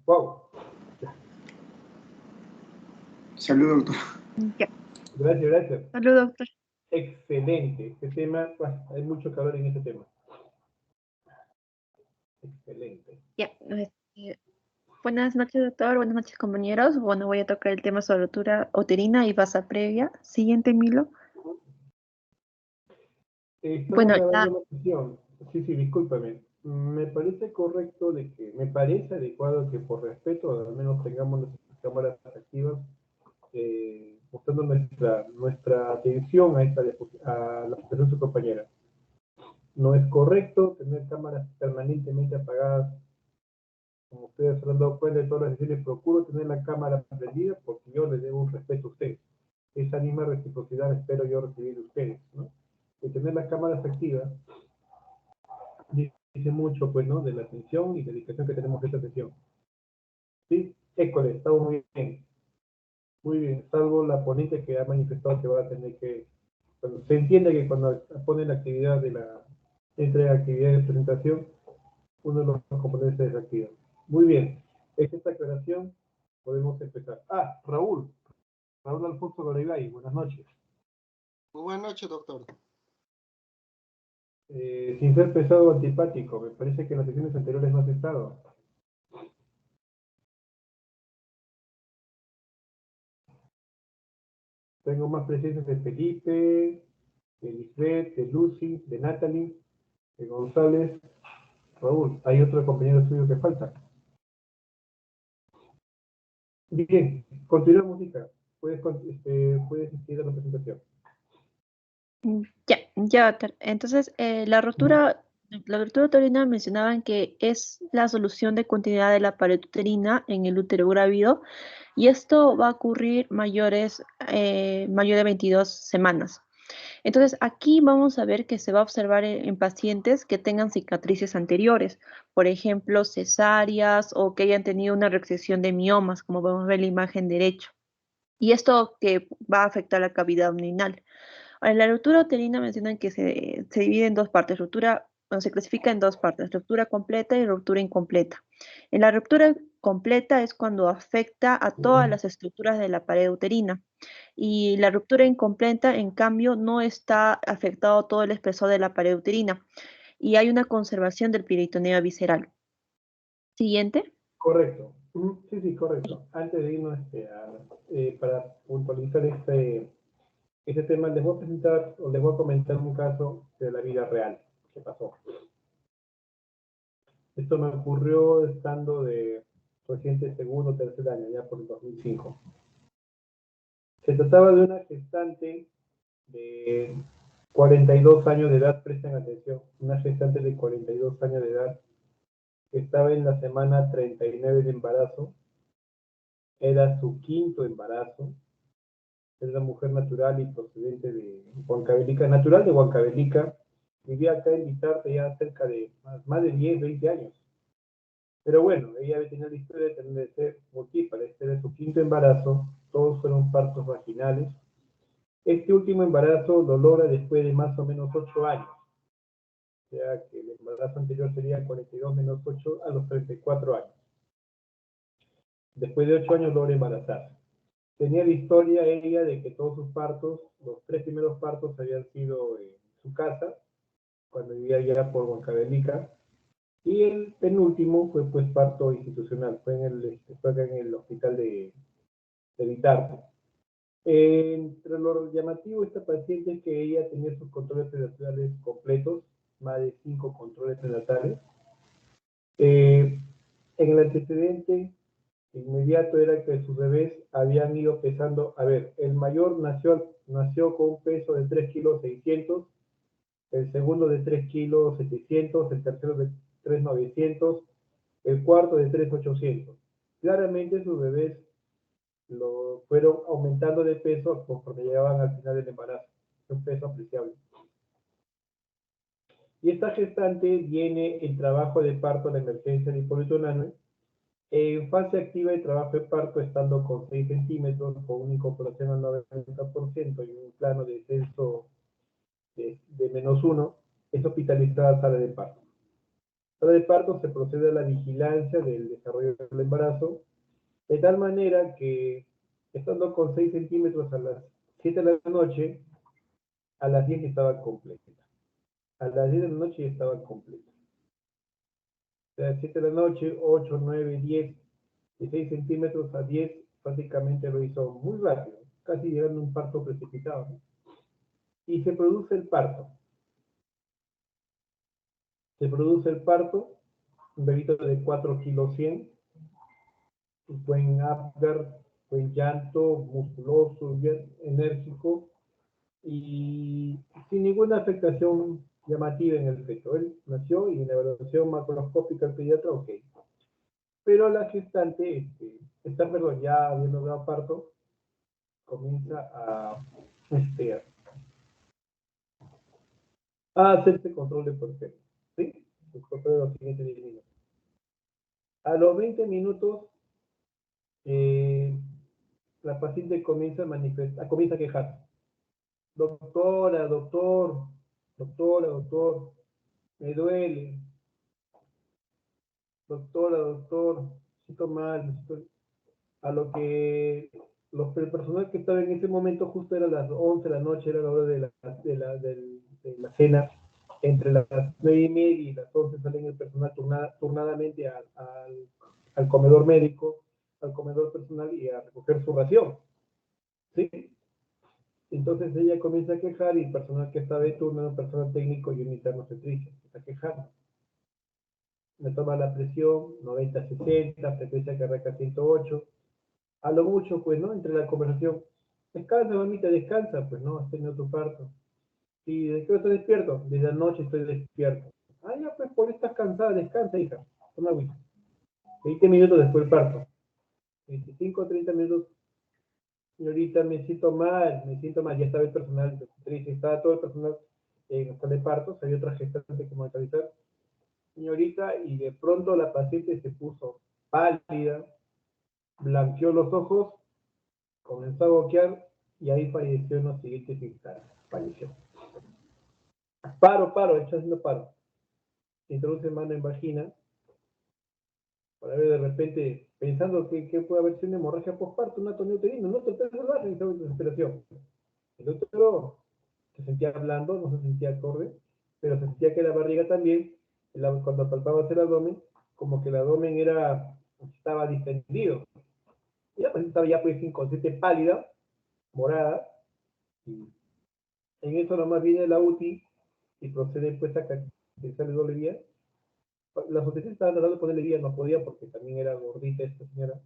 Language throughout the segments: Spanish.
Wow. Salud, doctor. Ya. Gracias, gracias. Salud, doctor. Excelente. Este tema, bueno, hay mucho calor en este tema. Excelente. Ya. Buenas noches, doctor. Buenas noches, compañeros. Bueno, voy a tocar el tema sobre rotura uterina y vasa previa. Siguiente, Milo. Estamos Bueno, grabando la sesión. Sí, discúlpame. Me parece correcto me parece adecuado que por respeto al menos tengamos nuestras cámaras activas, mostrando nuestra atención a a la presentación de su compañera. No es correcto tener cámaras permanentemente apagadas. Como ustedes se han dado cuenta de todas las sesiones, procuro tener la cámara prendida porque yo les debo un respeto a ustedes. Esa misma reciprocidad espero yo recibir de ustedes, ¿no? De tener las cámaras activas dice mucho, pues, ¿no? De la atención y dedicación que tenemos a esta sesión. ¿Sí? École, estamos muy bien. Muy bien, salvo la ponente que ha manifestado que va a tener que... Bueno, se entiende que cuando pone la actividad entre actividades de presentación, uno de los componentes se desactiva. Muy bien, es esta aclaración, podemos empezar. Raúl Alfonso Garibay, buenas noches. Muy buenas noches, doctor. Sin ser pesado o antipático, me parece que en las sesiones anteriores no has estado. Tengo más presencias de Felipe, de Lisbeth, de Lucy, de Natalie, de González. Raúl, hay otro compañero suyo que falta. Bien, continuamos, hija. Puedes seguir la presentación. Ya, doctor. Entonces, la rotura uterina mencionaban que es la solución de continuidad de la pared uterina en el útero grávido y esto va a ocurrir mayor de 22 semanas. Entonces, aquí vamos a ver que se va a observar en pacientes que tengan cicatrices anteriores, por ejemplo, cesáreas o que hayan tenido una resección de miomas, como podemos ver en la imagen derecha. Y esto que va a afectar la cavidad abdominal. En la ruptura uterina mencionan que se divide en dos partes, se clasifica en dos partes, ruptura completa y ruptura incompleta. En la ruptura completa es cuando afecta a todas las estructuras de la pared uterina y la ruptura incompleta, en cambio, no está afectado todo el espesor de la pared uterina y hay una conservación del peritoneo visceral. Siguiente. Correcto. Sí, correcto. Antes de irnos para puntualizar este tema, les voy a presentar o les voy a comentar un caso de la vida real que pasó. Esto me ocurrió estando de reciente segundo o tercer año, ya por el 2005. Se trataba de una gestante de 42 años de edad, presten atención, una gestante de 42 años de edad, que estaba en la semana 39 de embarazo, era su quinto embarazo, es una mujer natural y procedente de Huancavelica, natural de Huancavelica, vivía acá en Vitarte ya cerca de más de 10, 20 años. Pero bueno, ella había tenido la historia de tener de ser multípara, este era su quinto embarazo, todos fueron partos vaginales. Este último embarazo lo logra después de más o menos 8 años. O sea que el embarazo anterior sería 42 menos 8 a los 34 años. Después de 8 años logra embarazarse. Tenía la historia ella de que todos sus partos, los 3 primeros partos habían sido en su casa, cuando vivía ya por Huancavelica, y el penúltimo fue pues parto institucional, fue acá en el hospital de Vitarte. Entre lo llamativo de esta paciente es que ella tenía sus controles prenatales completos, más de 5 controles prenatales. En el antecedente inmediato era que sus bebés habían ido pesando, a ver, el mayor nació con un peso de 3 kilos 600, el segundo de 3 kilos 700, el tercero de 3 900, el cuarto de 3 800. Claramente sus bebés lo fueron aumentando de peso conforme llegaban al final del embarazo, un peso apreciable. Y esta gestante viene en trabajo de parto de emergencia de Hipólito Unanue, en fase activa de trabajo de parto, estando con 6 centímetros, con una incorporación al 90% y un plano de descenso de -1, es hospitalizada a sala de parto. Sala de parto se procede a la vigilancia del desarrollo del embarazo, de tal manera que, estando con 6 centímetros a las 7 de la noche, a las 10 estaba completa. A las 10 de la noche ya estaba completa. A las 7 de la noche, 8, 9, 10, de 6 centímetros a 10, prácticamente lo hizo muy rápido, casi llegando a un parto precipitado, ¿no? Y se produce el parto. Se produce el parto, un bebito de 4 kilos 100, buen Apgar, buen llanto, musculoso, bien enérgico y sin ninguna afectación llamativa en el feto. Él nació y en la evaluación macroscópica del pediatra, ok. Pero la gestante, perdón, ya habiendo dado parto, comienza a hacerse control de porqué. ¿Sí? El control de los siguientes 10 minutos. A los 20 minutos, la paciente comienza a quejarse. Doctora, doctor, me duele. Doctor, siento mal. A lo que el personal que estaba en ese momento, justo era las 11 de la noche, era la hora de la cena. Entre las 9:30 y las 11 salen el personal turnadamente al comedor médico, al comedor personal y a recoger su ración. ¿Sí? Entonces ella comienza a quejar y el personal que estaba de turno, el personal técnico y un interno se triste, se está quejando. Me toma la presión, 90-60, frecuencia cardíaca 108. A lo mucho, pues, ¿no? Entre la conversación, descansa, mamita, descansa, pues, ¿no? Has tenido tu parto. ¿Y de qué estoy despierto? Desde anoche estoy despierto. Ah, ya, pues, por estás cansada, descansa, hija. Toma agüita. 20 minutos después del parto. 25, 30 minutos. Señorita, me siento mal. Ya estaba el personal, estaba todo el personal en la sala de partos, había otra gestante que monitorizar. Señorita, y de pronto la paciente se puso pálida, blanqueó los ojos, comenzó a boquear y ahí falleció en los siguientes instantes. Falleció. Paro, está haciendo paro. Se introduce mano en vagina para ver de repente, pensando que puede haber sido una hemorragia postparto, un atonio uterino, no, total salvaje, estaba en desesperación. El útero se sentía blando, no se sentía acorde, pero se sentía que la barriga también, cuando palpabas el abdomen, como que el abdomen estaba distendido. Y la paciente estaba ya pues inconsciente, pálida, morada, y en eso nomás viene la UTI y procede pues a cateterizarle doble vía. Las UTI estaban tratando de ponerle vía, no podía porque también era gordita esta señora.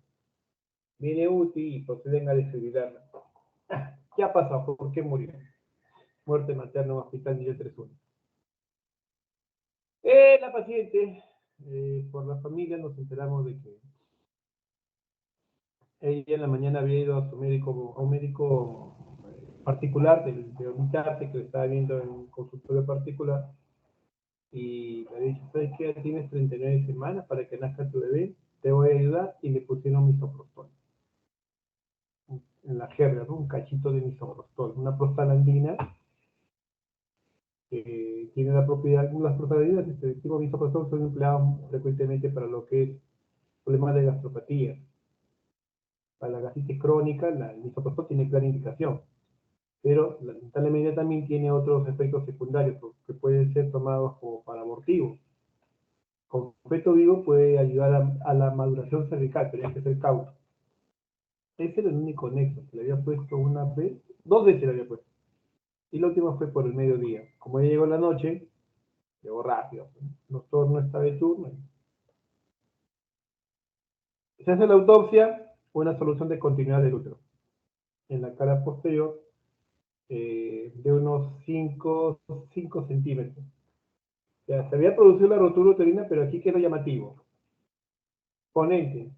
Viene UTI y proceden a desfibrilarla. ¿Qué ha pasado? ¿Por qué murió? Muerte materna en hospital Niño 31. La paciente, por la familia, nos enteramos de que ella en la mañana había ido a un médico particular de Unitarte, que lo estaba viendo en un consultorio particular, y le dije, ¿sabes qué? Tienes 39 semanas para que nazca tu bebé, te voy a ayudar, y le pusieron misoprostol. En la jerga, ¿no? Un cachito de misoprostol, una prostaglandina que tiene la propiedad, las prostaglandinas, este tipo de misoprostol son empleados frecuentemente para lo que es problemas de gastropatía. Para la gastritis crónica, el misoprostol tiene clara indicación, pero lamentablemente también tiene otros efectos secundarios que pueden ser tomados como para abortivos. Con feto vivo puede ayudar a la maduración cervical, pero hay que ser cauto. Ese era el único nexo, se le había puesto una vez, 2 veces le había puesto. Y la última fue por el mediodía. Como ella llegó en la noche, llegó rápido. El doctor no está de turno. Se hace la autopsia, una solución de continuidad del útero. En la cara posterior, de unos 5 centímetros. Ya, se había producido la rotura uterina, pero aquí quedó llamativo. Ponente.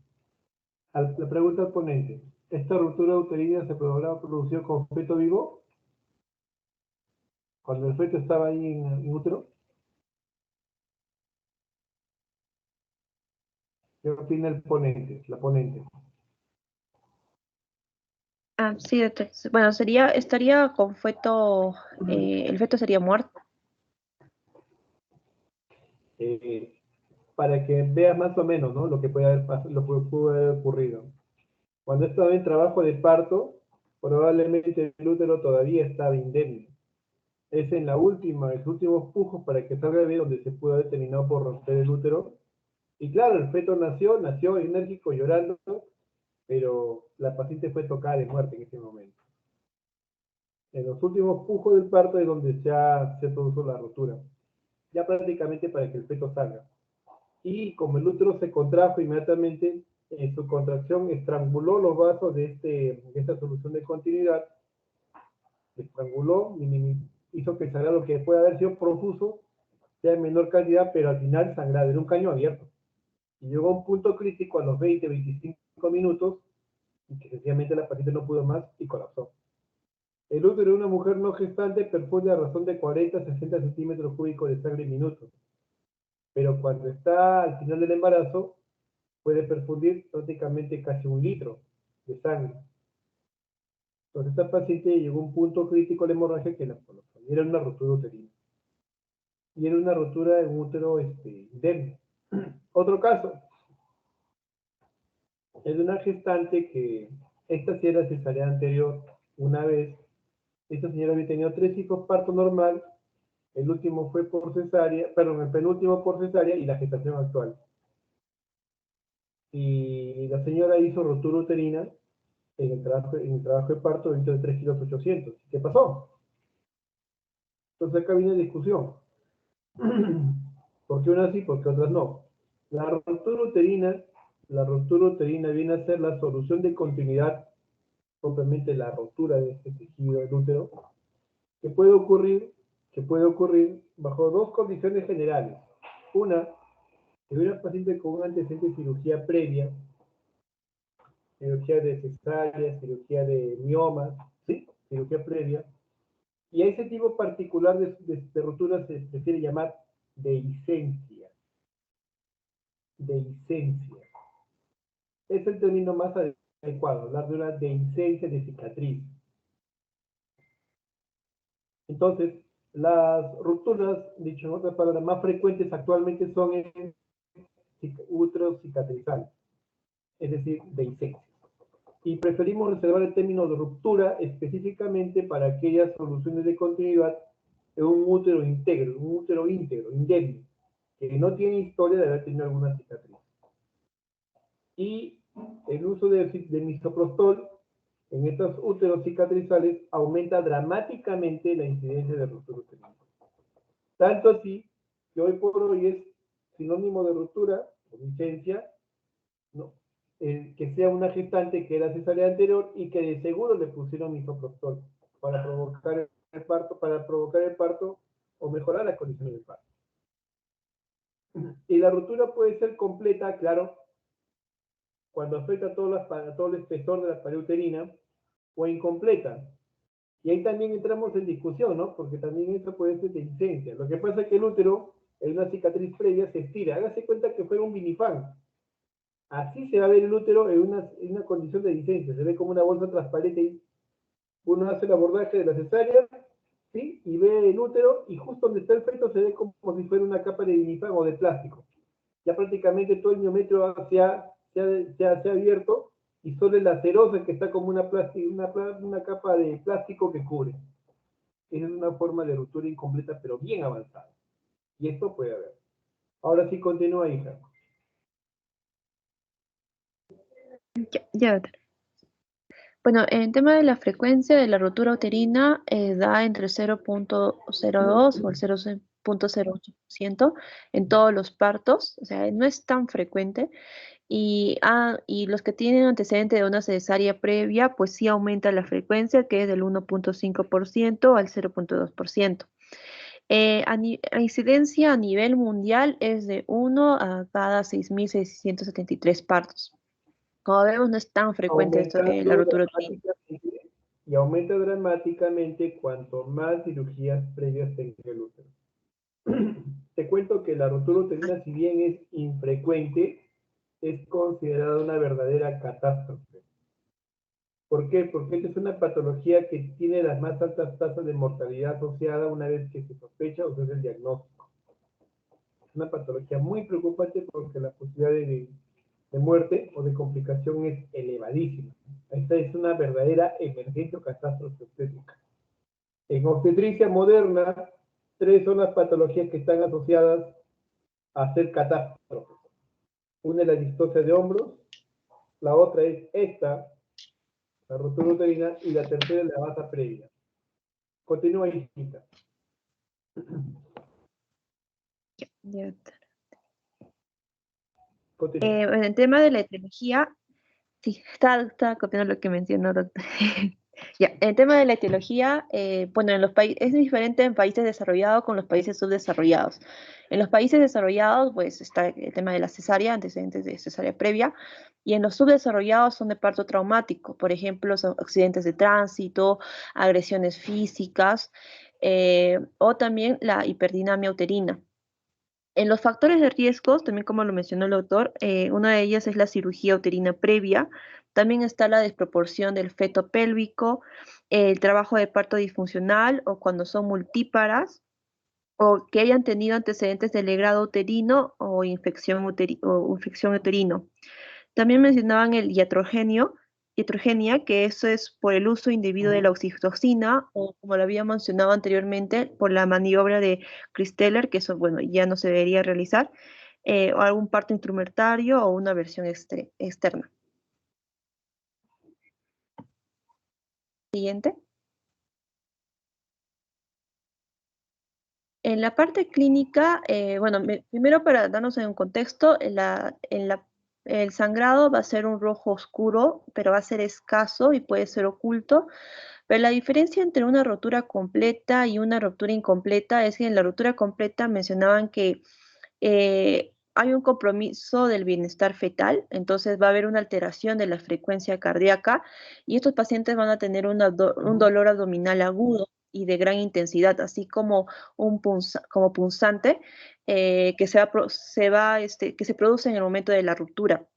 La pregunta al ponente. ¿Esta ruptura uterina se habrá producido con feto vivo? Cuando el feto estaba ahí en útero. ¿Qué opina el ponente? La ponente. Ah, sí, bueno, estaría con feto, el feto sería muerto. para que veas más o menos, ¿no? Lo que puede haber, lo que pudo haber ocurrido. Cuando estaba en trabajo de parto, probablemente el útero todavía estaba indemne. Es en los últimos pujos para que salga bien donde se pudo haber terminado por romper el útero. Y claro, el feto nació enérgico, llorando, pero la paciente fue tocada de muerte en ese momento. En los últimos pujos del parto es donde se produjo la rotura, ya prácticamente para que el feto salga. Y como el útero se contrajo inmediatamente, en su contracción estranguló los vasos de esta solución de continuidad, estranguló, hizo que saliera lo que puede haber sido profuso, sea en menor cantidad, pero al final sangraba, era un caño abierto. Y llegó a un punto crítico a los 20-25 minutos, y que sencillamente la paciente no pudo más y colapsó. El útero de una mujer no gestante perfunde a razón de 40-60 centímetros cúbicos de sangre en minutos, pero cuando está al final del embarazo, puede perfundir prácticamente casi 1 litro de sangre. Entonces esta paciente llegó a un punto crítico de hemorragia que la colapsó. Y era una rotura uterina. Y era una rotura de un útero indemne. Otro caso es de una gestante que esta sí era cesárea anterior. Una vez, esta señora había tenido 3 hijos parto normal, el último fue por cesárea, perdón, el penúltimo por cesárea y la gestación actual. Y la señora hizo rotura uterina en el trabajo de parto dentro de 3,8 kilos. ¿Qué pasó? Entonces acá viene discusión. ¿Por qué unas sí, por qué otras no? La ruptura uterina viene a ser la solución de continuidad, propiamente la rotura de este tejido del útero, que puede ocurrir bajo 2 condiciones generales. Una, que una paciente con un antecedente de cirugía previa, cirugía de cesárea, cirugía de miomas, ¿sí? Cirugía previa. Y a ese tipo particular de rotura se prefiere llamar dehiscencia. Dehiscencia. Es el término más adecuado, hablar de una dehiscencia de cicatriz. Entonces, las rupturas, dicho en otras palabras, más frecuentes actualmente son en úteros cicatrizales, es decir, dehiscencia. Y preferimos reservar el término de ruptura específicamente para aquellas soluciones de continuidad en un útero íntegro, indemne, que no tiene historia de haber tenido alguna cicatriz. Y el uso de misoprostol en estos úteros cicatrizales aumenta dramáticamente la incidencia de ruptura uterina. Tanto así que hoy por hoy es sinónimo de ruptura o licencia, ¿no? Que sea una gestante que era cesárea anterior y que de seguro le pusieron misoprostol para provocar el parto o mejorar las condiciones del parto. Y la ruptura puede ser completa, claro, cuando afecta todo el espesor de la pared uterina, o incompleta. Y ahí también entramos en discusión, ¿no? Porque también esto puede ser dehiscencia. Lo que pasa es que el útero, en una cicatriz previa, se estira. Hágase cuenta que fue un minifan. Así se va a ver el útero en una condición de dehiscencia. Se ve como una bolsa transparente y uno hace el abordaje de la cesárea, ¿sí? Y ve el útero y justo donde está el feto se ve como si fuera una capa de minifan o de plástico. Ya prácticamente todo el miometrio se ha abierto y solo el lacerosa que está como una capa de plástico que cubre. Esa es una forma de ruptura incompleta, pero bien avanzada. Y esto puede haber. Ahora sí continúa, hija. Ya. Bueno, en tema de la frecuencia de la rotura uterina, da entre 0,02 o el 0,08% en todos los partos, o sea, no es tan frecuente. Y los que tienen antecedente de una cesárea previa, pues sí aumenta la frecuencia, que es del 1,5% al 0,2%. La incidencia a nivel mundial es de 1 a cada 6,673 partos. Como vemos, no es tan frecuente la rotura uterina. Y aumenta dramáticamente cuanto más cirugías previas tenga el útero. Te cuento que la rotura uterina, si bien es infrecuente, es considerada una verdadera catástrofe. ¿Por qué? Porque esta es una patología que tiene las más altas tasas de mortalidad asociada una vez que se sospecha o se hace el diagnóstico. una patología muy preocupante porque la posibilidad de muerte o de complicación es elevadísima. Esta es una verdadera emergencia o catástrofe obstétrica. En obstetricia moderna, 3 son las patologías que están asociadas a ser catástrofes. Una es la distocia de hombros, la otra es esta, la rotura uterina, y la tercera es la basa previa. Continúa, hijita. Ya. Continúa. En el tema de la etiología, sí, estaba copiando lo que mencionó, doctor. Ya, en el tema de la etiología, bueno, en los países es diferente en países desarrollados con los países subdesarrollados. En los países desarrollados, pues está el tema de la cesárea, antecedentes de cesárea previa, y en los subdesarrollados son de parto traumático, por ejemplo, son accidentes de tránsito, agresiones físicas, o también la hiperdinamia uterina. En los factores de riesgos, también como lo mencionó el doctor, una de ellas es la cirugía uterina previa, también está la desproporción del feto pélvico, el trabajo de parto disfuncional o cuando son multíparas, o que hayan tenido antecedentes de legrado uterino o infección uterino. También mencionaban el iatrogenia, que eso es por el uso indebido de la oxitocina, o como lo había mencionado anteriormente, por la maniobra de Christeller, que eso, bueno, ya no se debería realizar, o algún parto instrumentario o una versión externa. Siguiente. En la parte clínica, bueno, primero para darnos en un contexto, el sangrado va a ser un rojo oscuro, pero va a ser escaso y puede ser oculto. Pero la diferencia entre una rotura completa y una rotura incompleta es que en la rotura completa mencionaban que hay un compromiso del bienestar fetal, entonces va a haber una alteración de la frecuencia cardíaca y estos pacientes van a tener un dolor abdominal agudo y de gran intensidad, así como como punzante que se produce en el momento de la ruptura.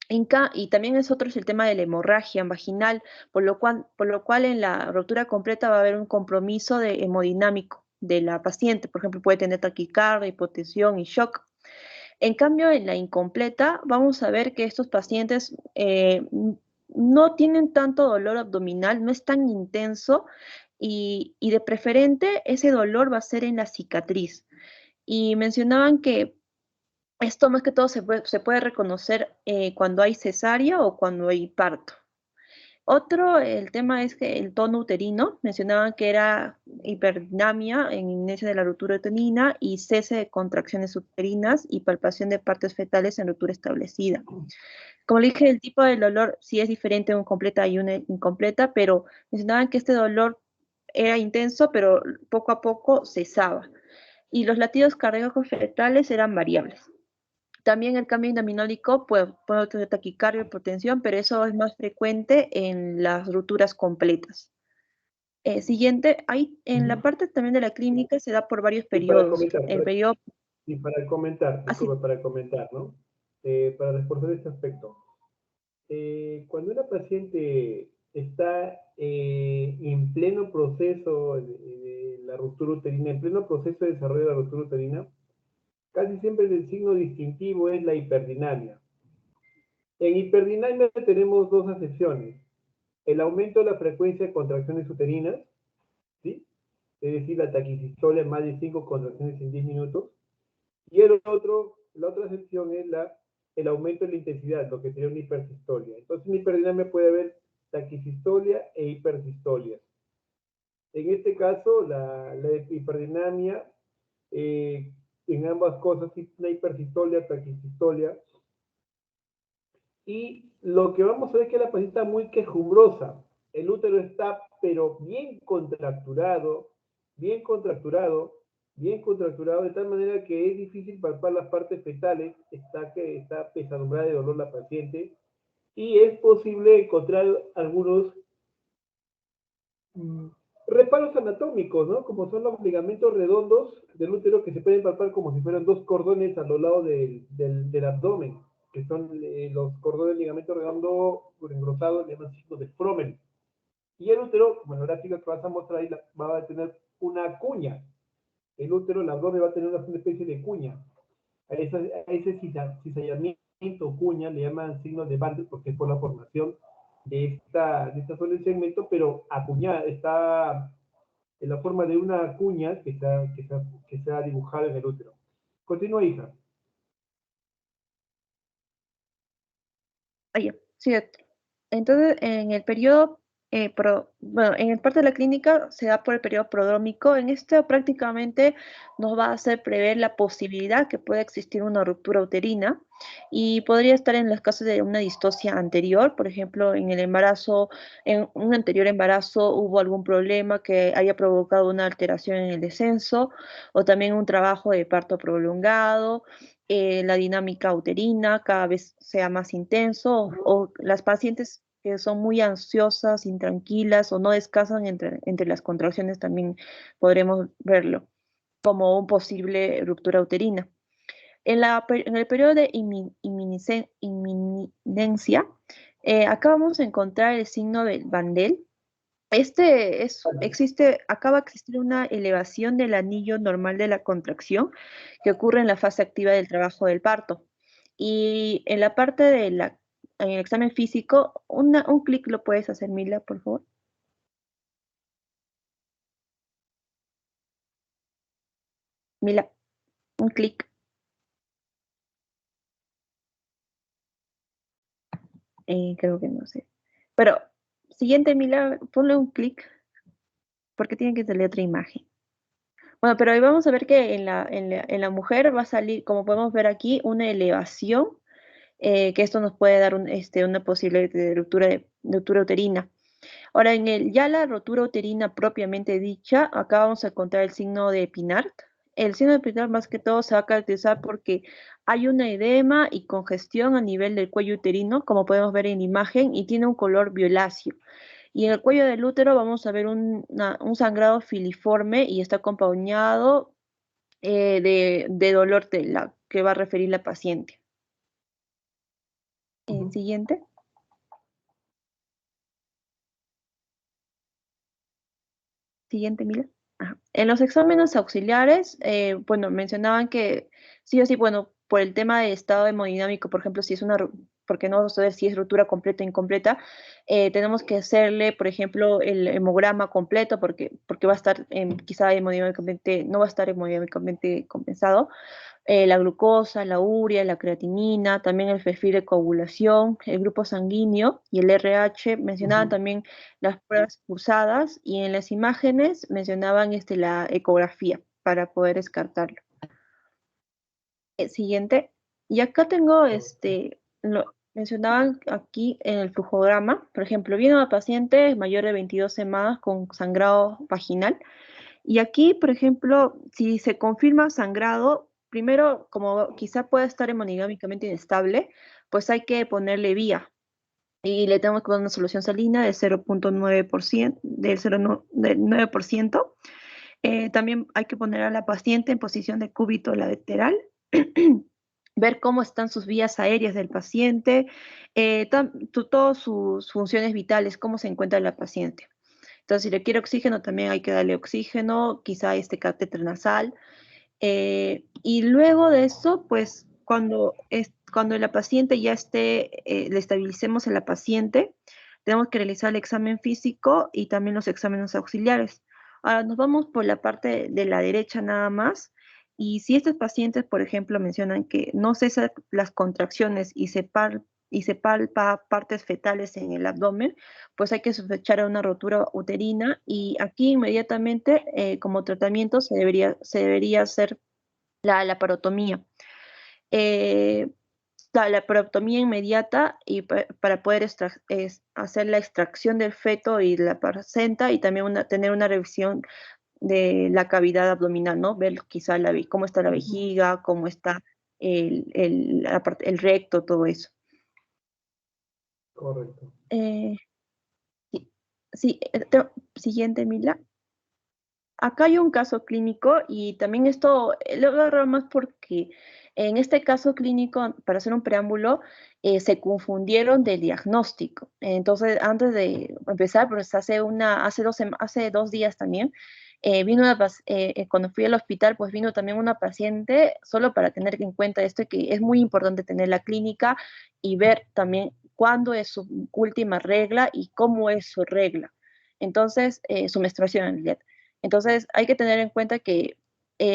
Y también es el tema de la hemorragia vaginal, por lo cual en la ruptura completa va a haber un compromiso hemodinámico de la paciente. Por ejemplo, puede tener taquicardia, hipotensión y shock. En cambio, en la incompleta, vamos a ver que estos pacientes no tienen tanto dolor abdominal, no es tan intenso y de preferente ese dolor va a ser en la cicatriz. Y mencionaban que esto más que todo se puede reconocer cuando hay cesárea o cuando hay parto. El tema es que el tono uterino, mencionaban que era hiperdinamia en inicio de la ruptura uterina y cese de contracciones uterinas y palpación de partes fetales en ruptura establecida. Como le dije, el tipo del dolor sí es diferente una completa y una incompleta, pero mencionaban que este dolor era intenso, pero poco a poco cesaba. Y los latidos cardíacos fetales eran variables. También el cambio endocrinológico puede tener taquicardia, hipotensión, pero eso es más frecuente en las rupturas completas. Siguiente, en la parte también de la clínica se da por varios Y para periodos. comentar, El periodo, así, para comentar, ¿no? Para reforzar este aspecto. Cuando una paciente está en pleno proceso de la ruptura uterina, en pleno proceso de desarrollo de la ruptura uterina, casi siempre el signo distintivo es la hiperdinamia. En hiperdinamia tenemos dos acepciones. El aumento de la frecuencia de contracciones uterinas, ¿sí? Es decir, la taquisistolia, más de 5 contracciones en 10 minutos. Y la otra acepción es el aumento de la intensidad, lo que sería una hipersistolia. Entonces, en hiperdinamia puede haber taquisistolia e hipersistolia. En este caso, la hiperdinamia, en ambas cosas, una hipersistolia, taquisistolia. Y lo que vamos a ver es que la paciente está muy quejumbrosa. El útero está, pero bien contracturado, bien contracturado, bien contracturado, de tal manera que es difícil palpar las partes fetales, está pesadumbrada de dolor la paciente, y es posible encontrar algunos reparos anatómicos, ¿no? Como son los ligamentos redondos del útero que se pueden palpar como si fueran dos cordones a los lados del abdomen, que son los cordones del ligamento redondo engrosados, le llaman signo de Frommel. Y el útero, como en la gráfica que vas a mostrar ahí, va a tener una cuña. El útero, el abdomen va a tener una especie de cuña. a ese cizallamiento o cuña le llaman signo de Van porque es por la formación de esta zona del segmento, pero acuñada, está en la forma de una cuña que se ha dibujado en el útero. Continúa, hija. Ah, ya, sí, entonces, en el periodo, bueno, en el parte de la clínica se da por el periodo prodrómico. En este prácticamente nos va a hacer prever la posibilidad que pueda existir una ruptura uterina y podría estar en los casos de una distosia anterior, por ejemplo, en el embarazo, en un anterior embarazo hubo algún problema que haya provocado una alteración en el descenso o también un trabajo de parto prolongado, la dinámica uterina cada vez sea más intenso o las pacientes que son muy ansiosas, intranquilas o no descansan entre las contracciones también podremos verlo como un posible ruptura uterina. En el periodo de inminencia, acá vamos a encontrar el signo del Bandel. Acaba de existir una elevación del anillo normal de la contracción que ocurre en la fase activa del trabajo del parto. Y en la parte en el examen físico, un clic lo puedes hacer, Mila, por favor. Mila, un clic. Creo que no sé. Pero, siguiente, Mila, ponle un clic porque tiene que salir otra imagen. Bueno, pero ahí vamos a ver que en la mujer va a salir, como podemos ver aquí, una elevación que esto nos puede dar una posible ruptura uterina. Ahora, ya la rotura uterina propiamente dicha, acá vamos a encontrar el signo de Pinart. El signo de Pinart más que todo se va a caracterizar porque hay una edema y congestión a nivel del cuello uterino, como podemos ver en la imagen, y tiene un color violáceo. Y en el cuello del útero vamos a ver un sangrado filiforme y está acompañado de dolor que va a referir la paciente. Siguiente. Siguiente, Mila. Ajá. En los exámenes auxiliares, bueno, mencionaban que sí o sí, bueno, por el tema de estado hemodinámico, por ejemplo, si es porque no vamos a ver si es ruptura completa o incompleta, tenemos que hacerle, por ejemplo, el hemograma completo, porque va a estar quizá hemodinámicamente, no va a estar hemodinámicamente compensado, la glucosa, la urea, la creatinina, también el perfil de coagulación, el grupo sanguíneo y el RH. Mencionaban también las pruebas cruzadas y en las imágenes mencionaban la ecografía para poder descartarlo. Siguiente. Y acá tengo, mencionaban aquí en el flujograma, por ejemplo, viene una paciente mayor de 22 semanas con sangrado vaginal. Y aquí, por ejemplo, si se confirma sangrado, primero, como quizá pueda estar hemodinámicamente inestable, pues hay que ponerle vía. Y le tenemos que poner una solución salina del 0.9%, del 9%. También hay que poner a la paciente en posición de cúbito lateral, ver cómo están sus vías aéreas del paciente, todas sus funciones vitales, cómo se encuentra la paciente. Entonces, si le quiere oxígeno, también hay que darle oxígeno, quizá catéter nasal. Y luego de eso, pues cuando la paciente ya le estabilicemos a la paciente, tenemos que realizar el examen físico y también los exámenes auxiliares. Ahora nos vamos por la parte de la derecha nada más. Y si estos pacientes, por ejemplo, mencionan que no cesan las contracciones y se palpa partes fetales en el abdomen, pues hay que sospechar una rotura uterina y aquí inmediatamente como tratamiento se debería hacer la laparotomía. Eh, la laparotomía inmediata y para poder hacer la extracción del feto y la placenta y también tener una revisión de la cavidad abdominal, ¿no? Ver quizá cómo está la vejiga, cómo está el recto, todo eso. Correcto. Sí, sí, siguiente, Mila. Acá hay un caso clínico y también esto lo agarro más porque en este caso clínico, para hacer un preámbulo, se confundieron de diagnóstico. Entonces, antes de empezar, pues hace 2 días también, Cuando fui al hospital, pues vino también una paciente, solo para tener en cuenta esto, que es muy importante tener la clínica y ver también cuándo es su última regla y cómo es su regla. Entonces, su menstruación en realidad. Entonces, hay que tener en cuenta que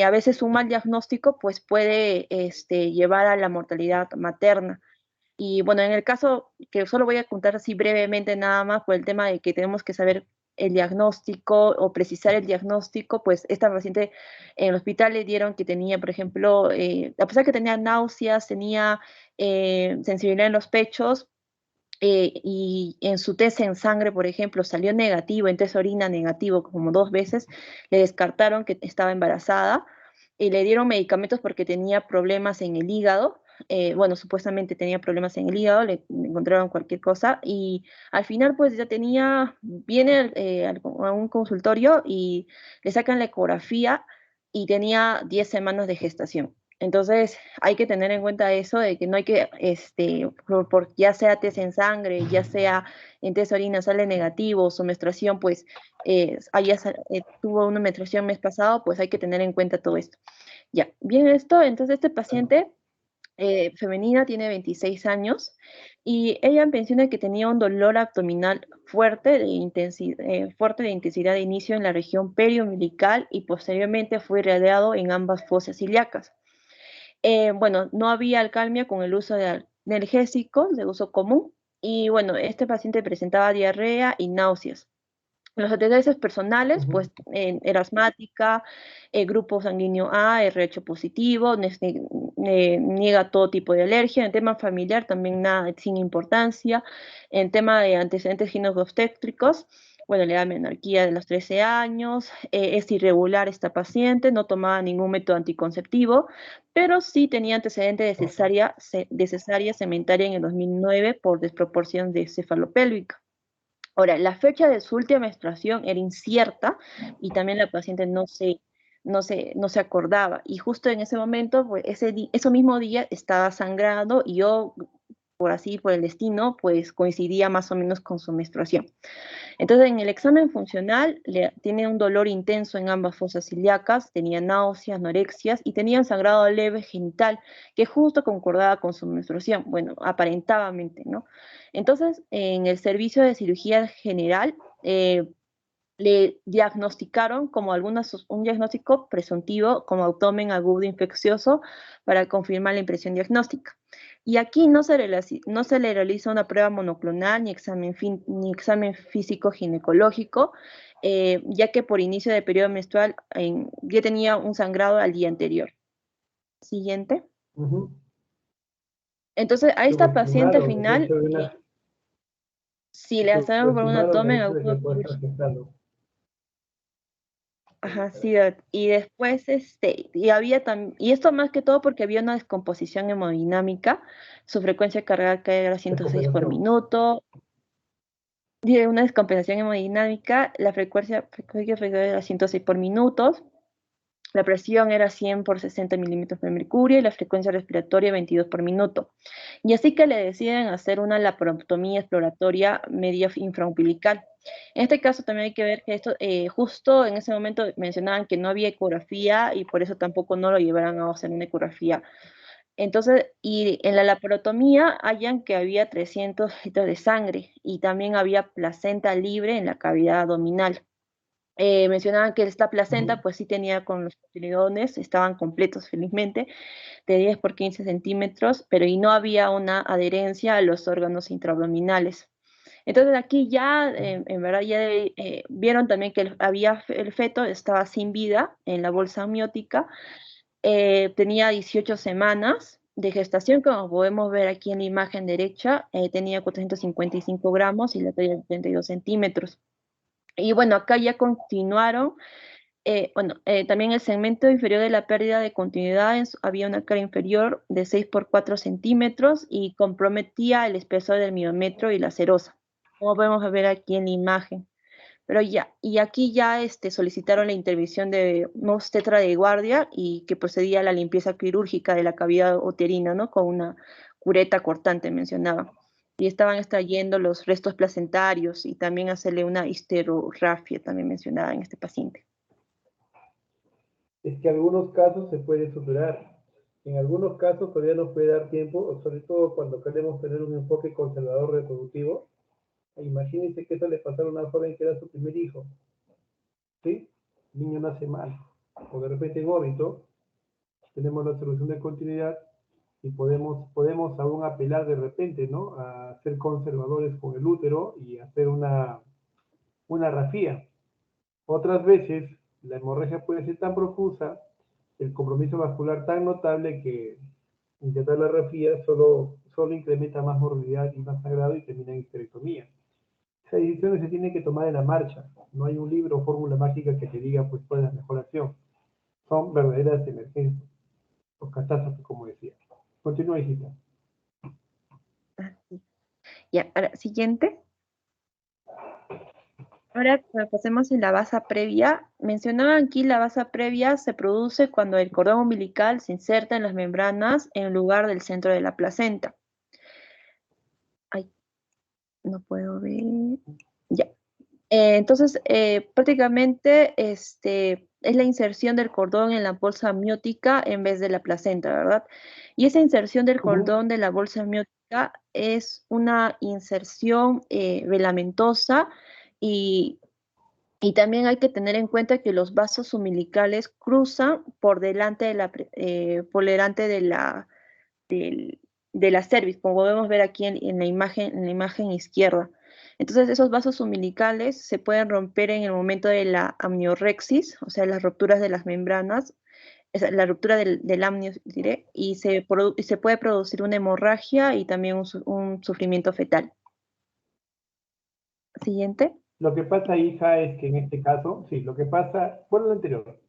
a veces un mal diagnóstico pues puede llevar a la mortalidad materna. Y bueno, en el caso que solo voy a contar así brevemente nada más por el tema de que tenemos que saber el diagnóstico o precisar el diagnóstico, pues esta paciente en el hospital le dieron que tenía, por ejemplo, a pesar que tenía náuseas, tenía sensibilidad en los pechos, y en su test en sangre, por ejemplo, salió negativo, en test orina negativo como 2 veces, le descartaron que estaba embarazada y le dieron medicamentos porque tenía problemas en el hígado. Bueno, supuestamente tenía problemas en el hígado, le encontraron cualquier cosa y al final pues ya viene a un consultorio y le sacan la ecografía y tenía 10 semanas de gestación. Entonces hay que tener en cuenta eso de que no hay que, ya sea test en sangre, ya sea en test orina sale negativo, su menstruación pues tuvo una menstruación mes pasado, pues hay que tener en cuenta todo esto. Ya, bien esto, entonces este paciente femenina tiene 26 años y ella menciona que tenía un dolor abdominal fuerte de intensidad de inicio en la región periumbilical y posteriormente fue irradiado en ambas fosas ilíacas. Bueno, no había alcalmia con el uso de analgésicos de uso común y bueno, este paciente presentaba diarrea y náuseas. Los antecedentes personales, Ujú. pues era asmática, grupo sanguíneo A, RH positivo, niega todo tipo de alergia. En tema familiar también nada sin importancia. En tema de antecedentes ginecobstétricos, bueno, le da menarquía de los 13 años, es irregular esta paciente, no tomaba ningún método anticonceptivo, pero sí tenía antecedentes de cesárea sementaria en el 2009 por desproporción de cefalopélvica. Ahora, la fecha de su última menstruación era incierta y también la paciente no se acordaba. Y justo en ese momento, pues ese mismo día estaba sangrando y yo, por el destino, pues coincidía más o menos con su menstruación. Entonces, en el examen funcional tiene un dolor intenso en ambas fosas ilíacas, tenía náuseas, anorexias y tenía un sangrado leve genital que justo concordaba con su menstruación, bueno, aparentabamente, ¿no? Entonces, en el servicio de cirugía general, le diagnosticaron como un diagnóstico presuntivo como abdomen agudo infeccioso para confirmar la impresión diagnóstica. Y aquí no se le realiza una prueba monoclonal ni examen físico ginecológico, ya que por inicio de periodo menstrual ya tenía un sangrado al día anterior. Siguiente. Ujú. Entonces, a esta paciente Subestimaron el final, hecho de una, si le hacemos por un subestimaron el abdomen hecho de que agudo puede estar gestando. Ajá, sí, y después, y esto más que todo porque había una descomposición hemodinámica, su frecuencia cardíaca era 106 por Recuperación. minuto, y una descompensación hemodinámica, la frecuencia era 106 por minuto, la presión era 100 por 60 milímetros de mercurio y la frecuencia respiratoria 22 por minuto. Y así que le deciden hacer una laparotomía exploratoria media infraumbilical. En este caso también hay que ver que esto, justo en ese momento mencionaban que no había ecografía y por eso tampoco no lo llevaron a hacer una ecografía. Entonces, y en la laparotomía hallan que había 300 litros de sangre y también había placenta libre en la cavidad abdominal. Mencionaban que esta placenta Ujú. pues sí tenía con los cotiledones, estaban completos felizmente, de 10 por 15 centímetros, pero y no había una adherencia a los órganos intraabdominales. Entonces aquí ya, en verdad, ya vieron también que el feto estaba sin vida en la bolsa amniótica, tenía 18 semanas de gestación, como podemos ver aquí en la imagen derecha, tenía 455 gramos y la talla de 32 centímetros. Y bueno, acá ya continuaron. También el segmento inferior de la pérdida de continuidad había una cara inferior de 6 por 4 centímetros y comprometía el espesor del miometro y la serosa, como podemos ver aquí en la imagen. Pero ya, y aquí ya solicitaron la intervención de un obstetra de guardia y que procedía a la limpieza quirúrgica de la cavidad uterina, ¿no? Con una cureta cortante, mencionaba. Y estaban extrayendo los restos placentarios y también hacerle una histerografia, también mencionada en este paciente. es que en algunos casos se puede suturar. En algunos casos todavía nos puede dar tiempo, sobre todo cuando queremos tener un enfoque conservador reproductivo. Imagínense que eso le pasara a una joven que era su primer hijo, ¿sí? El niño nace mal, o de repente en óbito, tenemos la solución de continuidad y podemos aún apelar de repente, ¿no? A ser conservadores con el útero y hacer una rafía. Otras veces, la hemorragia puede ser tan profusa, el compromiso vascular tan notable que intentar la rafía solo incrementa más morbilidad y más sangrado y termina en histerectomía. Esas decisiones se tienen que tomar en la marcha. No hay un libro o fórmula mágica que te diga pues cuál es la mejor acción. Son verdaderas emergencias o catástrofes, como decía. Continúa, hijita. Así. Ya, ahora, siguiente. Ahora pasemos en la basa previa. Mencionaba aquí la basa previa se produce cuando el cordón umbilical se inserta en las membranas en lugar del centro de la placenta. Ay, no puedo ver. Ya. Entonces, prácticamente es la inserción del cordón en la bolsa amniótica en vez de la placenta, ¿verdad? Y esa inserción del cordón de la bolsa amniótica es una inserción velamentosa y también hay que tener en cuenta que los vasos umbilicales cruzan por delante del- de la cervix, como podemos ver aquí en la imagen izquierda. Entonces, esos vasos umbilicales se pueden romper en el momento de la amniorexis, o sea, las rupturas de las membranas, la ruptura del amnio, diré, y se puede producir una hemorragia y también un sufrimiento fetal. Siguiente. Lo que pasa, hija, es que en este caso, sí, lo que pasa, bueno, lo anterior.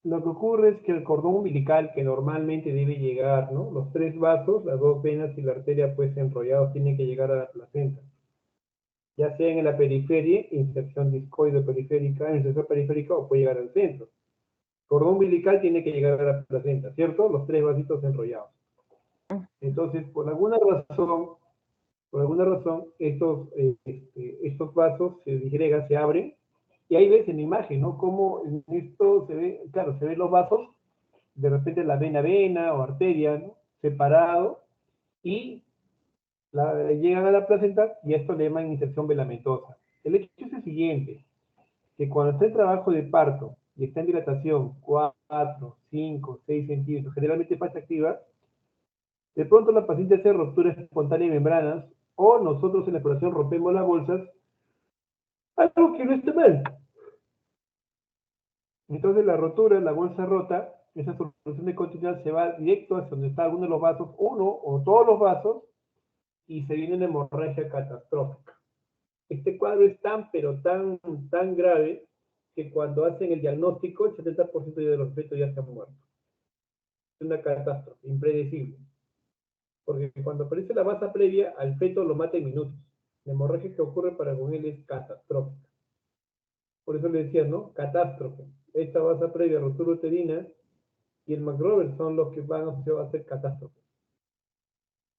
Lo que ocurre es que el cordón umbilical, que normalmente debe llegar, ¿no? Los tres vasos, las dos venas y la arteria, pues enrollados, tienen que llegar a la placenta. Ya sea en la periferia, inserción discoide periférica, inserción periférica, o puede llegar al centro. Cordón umbilical tiene que llegar a la placenta, ¿cierto? Los tres vasitos enrollados. Entonces, por alguna razón, estos vasos se disgregan, se abren, y ahí ves en la imagen, ¿no? Cómo en esto se ve, claro, se ven los vasos, de repente la vena o arteria, ¿no? Separado, y llegan a la placenta, y esto le llaman inserción velamentosa. El hecho es el siguiente, que cuando está en trabajo de parto, y está en dilatación 4, 5, 6 centímetros, generalmente fase activa, de pronto la paciente hace ruptura espontánea de membranas, o nosotros en la exploración rompemos las bolsas, algo que no está mal. Entonces la rotura, la bolsa rota, esa solución de continuidad se va directo hacia donde está alguno de los vasos, uno o todos los vasos, y se viene una hemorragia catastrófica. Este cuadro es tan, pero tan grave, que cuando hacen el diagnóstico, el 70% de los fetos ya se han muerto. Es una catástrofe, impredecible. Porque cuando aparece la basa previa, al feto lo mata en minutos. La hemorragia que ocurre para con él es catastrófica. Por eso le decía, ¿no? Catástrofe. Esta basa previa, rotura uterina, y el McRobert son los que van a hacer catástrofe.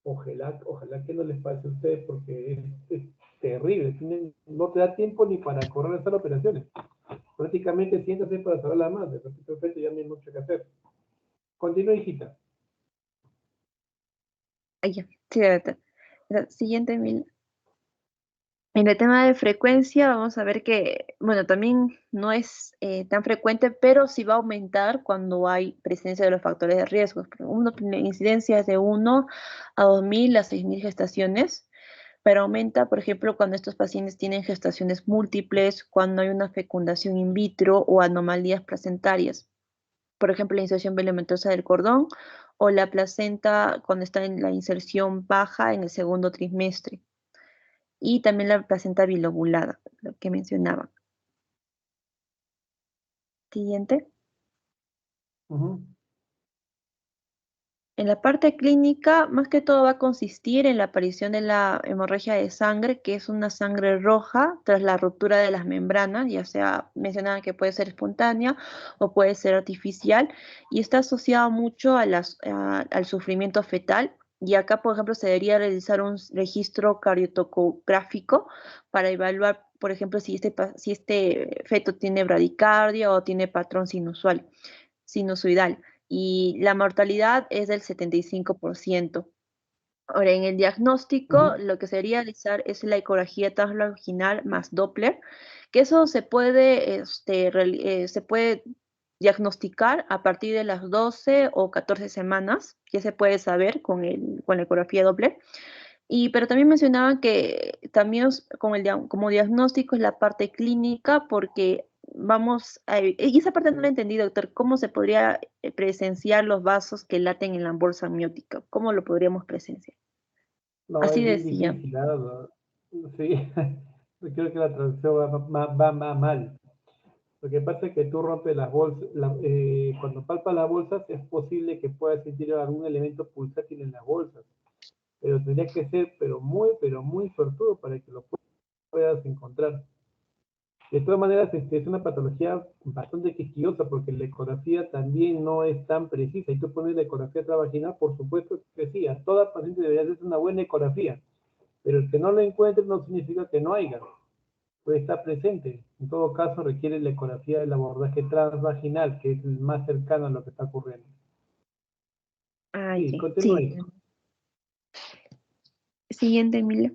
Ojalá que no les pase a ustedes, porque es terrible. No te da tiempo ni para correr a hacer operaciones. Prácticamente siéntate para saberla más. De repente, perfecto, ya no hay mucho que hacer. Continúa, hijita. Ahí ya, sí, siguiente, Mil. En el tema de frecuencia, vamos a ver que, bueno, también no es tan frecuente, pero sí va a aumentar cuando hay presencia de los factores de riesgo. Uno tiene incidencias de 1 a 2.000 a 6.000 gestaciones, pero aumenta, por ejemplo, cuando estos pacientes tienen gestaciones múltiples, cuando hay una fecundación in vitro o anomalías placentarias. Por ejemplo, la inserción velamentosa del cordón o la placenta cuando está en la inserción baja en el segundo trimestre y también la placenta bilobulada, lo que mencionaba. Siguiente. En la parte clínica, más que todo va a consistir en la aparición de la hemorragia de sangre, que es una sangre roja tras la ruptura de las membranas, ya sea mencionada que puede ser espontánea o puede ser artificial, y está asociado mucho al sufrimiento fetal Y acá, por ejemplo, se debería realizar un registro cardiotocográfico para evaluar, por ejemplo, si este feto tiene bradicardia o tiene patrón sinusoidal. Y la mortalidad es del 75%. Ahora, en el diagnóstico, Ujú. lo que se debería realizar es la ecografía transvaginal más Doppler, que eso se puede diagnosticar a partir de las 12 o 14 semanas, que se puede saber con la ecografía Doppler. Pero también mencionaban que también como diagnóstico es la parte clínica, porque y esa parte no la he entendido, doctor, ¿cómo se podría presenciar los vasos que laten en la bolsa amniótica? ¿Cómo lo podríamos presenciar? No, Así es bien decía. difícil, ¿ah? Sí, yo creo que la traducción va mal. Lo que pasa es que tú rompes las bolsas, cuando palpas las bolsas es posible que puedas sentir algún elemento pulsátil en las bolsas, pero tendría que ser pero muy sortudo para que lo puedas encontrar. De todas maneras, es una patología bastante quisquillosa porque la ecografía también no es tan precisa. Y tú pones la ecografía transvaginal, por supuesto que sí, a toda paciente debería ser una buena ecografía, pero el que no lo encuentre no significa que no haya, puede estar presente. En todo caso, requiere la ecografía del abordaje transvaginal, que es el más cercano a lo que está ocurriendo. Ah, Sí, ya. continúa Sí. ahí. Siguiente, Emilia.